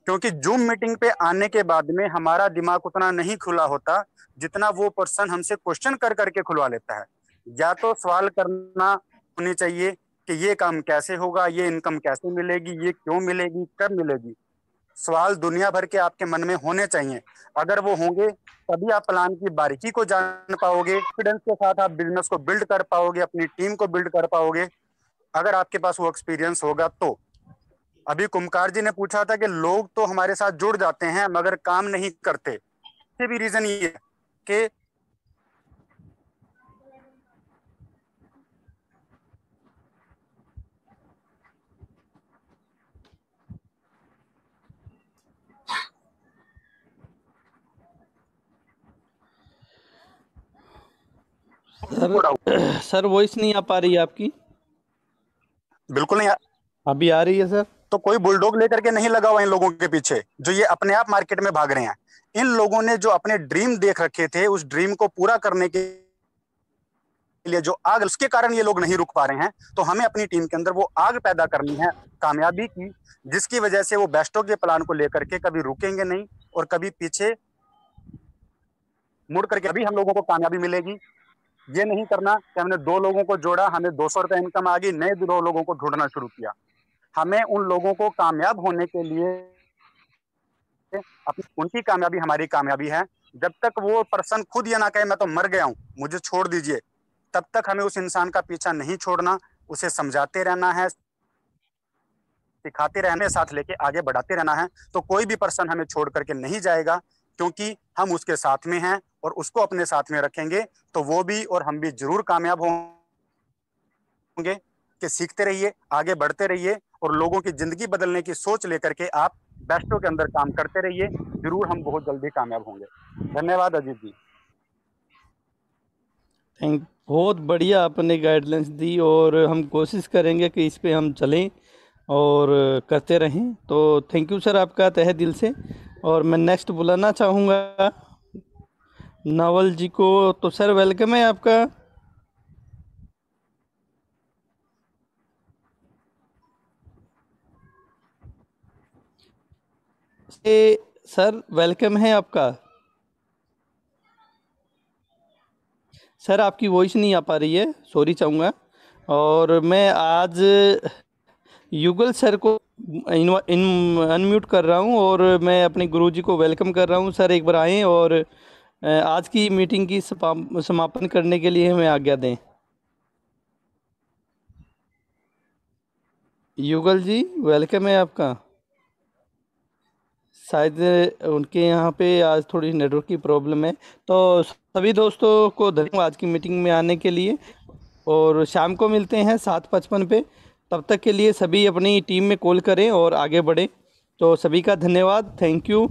क्योंकि जूम मीटिंग पे आने के बाद में हमारा दिमाग उतना नहीं खुला होता जितना वो पर्सन हमसे क्वेश्चन कर करके खुलवा लेता है। या तो सवाल करना होनी चाहिए कि ये काम कैसे होगा, ये इनकम कैसे मिलेगी, ये क्यों मिलेगी, कब मिलेगी। सवाल दुनिया भर के आपके मन में होने चाहिए। अगर वो होंगे तभी आप प्लान की बारीकी को जान पाओगे, कॉन्फिडेंस के साथ आप बिजनेस को बिल्ड कर पाओगे, अपनी टीम को बिल्ड कर पाओगे। अगर आपके पास वो एक्सपीरियंस होगा तो। अभी कुमकार जी ने पूछा था कि लोग तो हमारे साथ जुड़ जाते हैं मगर काम नहीं करते, इससे भी रीजन ये है कि सर वॉइस नहीं आ पा रही है आपकी। बिल्कुल नहीं अभी आ रही है सर। तो कोई बुलडोग लेकर के नहीं लगा हुआ इन लोगों के पीछे जो ये अपने आप मार्केट में भाग रहे हैं। इन लोगों ने जो अपने ड्रीम देख रखे थे, उस ड्रीम को पूरा करने के लिए जो आग, उसके कारण ये लोग नहीं रुक पा रहे हैं। तो हमें अपनी टीम के अंदर वो आग पैदा करनी है कामयाबी की, जिसकी वजह से वो बेस्टों के प्लान को लेकर के कभी रुकेंगे नहीं और कभी पीछे मुड़ करके अभी हम लोगों को कामयाबी मिलेगी। ये नहीं करना कि हमने 2 लोगों को जोड़ा, हमें 200 रुपए इनकम आ गई, नए 2 लोगों को ढूंढना शुरू किया। हमें उन लोगों को कामयाब होने के लिए अपनी, उनकी कामयाबी हमारी कामयाबी है। जब तक वो पर्सन खुद ये ना कहे मैं तो मर गया हूं, मुझे छोड़ दीजिए, तब तक हमें उस इंसान का पीछा नहीं छोड़ना, उसे समझाते रहना है, सिखाते रहने, साथ लेके आगे बढ़ाते रहना है। तो कोई भी पर्सन हमें छोड़ करके नहीं जाएगा, क्योंकि हम उसके साथ में हैं और उसको अपने साथ में रखेंगे तो वो भी और हम भी जरूर कामयाब होंगे। कि सीखते रहिए, आगे बढ़ते रहिए और लोगों की जिंदगी बदलने की सोच लेकर के आप बेस्टों के अंदर काम करते रहिए, जरूर हम बहुत जल्दी कामयाब होंगे। धन्यवाद अजीत जी। बहुत बढ़िया आपने गाइडलाइंस दी और हम कोशिश करेंगे कि इस पे हम चलें और करते रहें। तो थैंक यू सर आपका तहे दिल से। और मैं नेक्स्ट बुलाना चाहूँगा नावल जी को। तो सर वेलकम है आपका। सर वेलकम है आपका। सर आपकी वॉइस नहीं आ पा रही है, सॉरी चाहूँगा। और मैं आज युगल सर को अनम्यूट कर रहा हूँ और मैं अपने गुरुजी को वेलकम कर रहा हूँ। सर एक बार आएँ और आज की मीटिंग की समापन करने के लिए हमें आज्ञा दें। युगल जी वेलकम है आपका। शायद उनके यहाँ पे आज थोड़ी नेटवर्क की प्रॉब्लम है। तो सभी दोस्तों को धन्यवाद आज की मीटिंग में आने के लिए और शाम को मिलते हैं 7:55 पे। तब तक के लिए सभी अपनी टीम में कॉल करें और आगे बढ़ें। तो सभी का धन्यवाद, थैंक यू।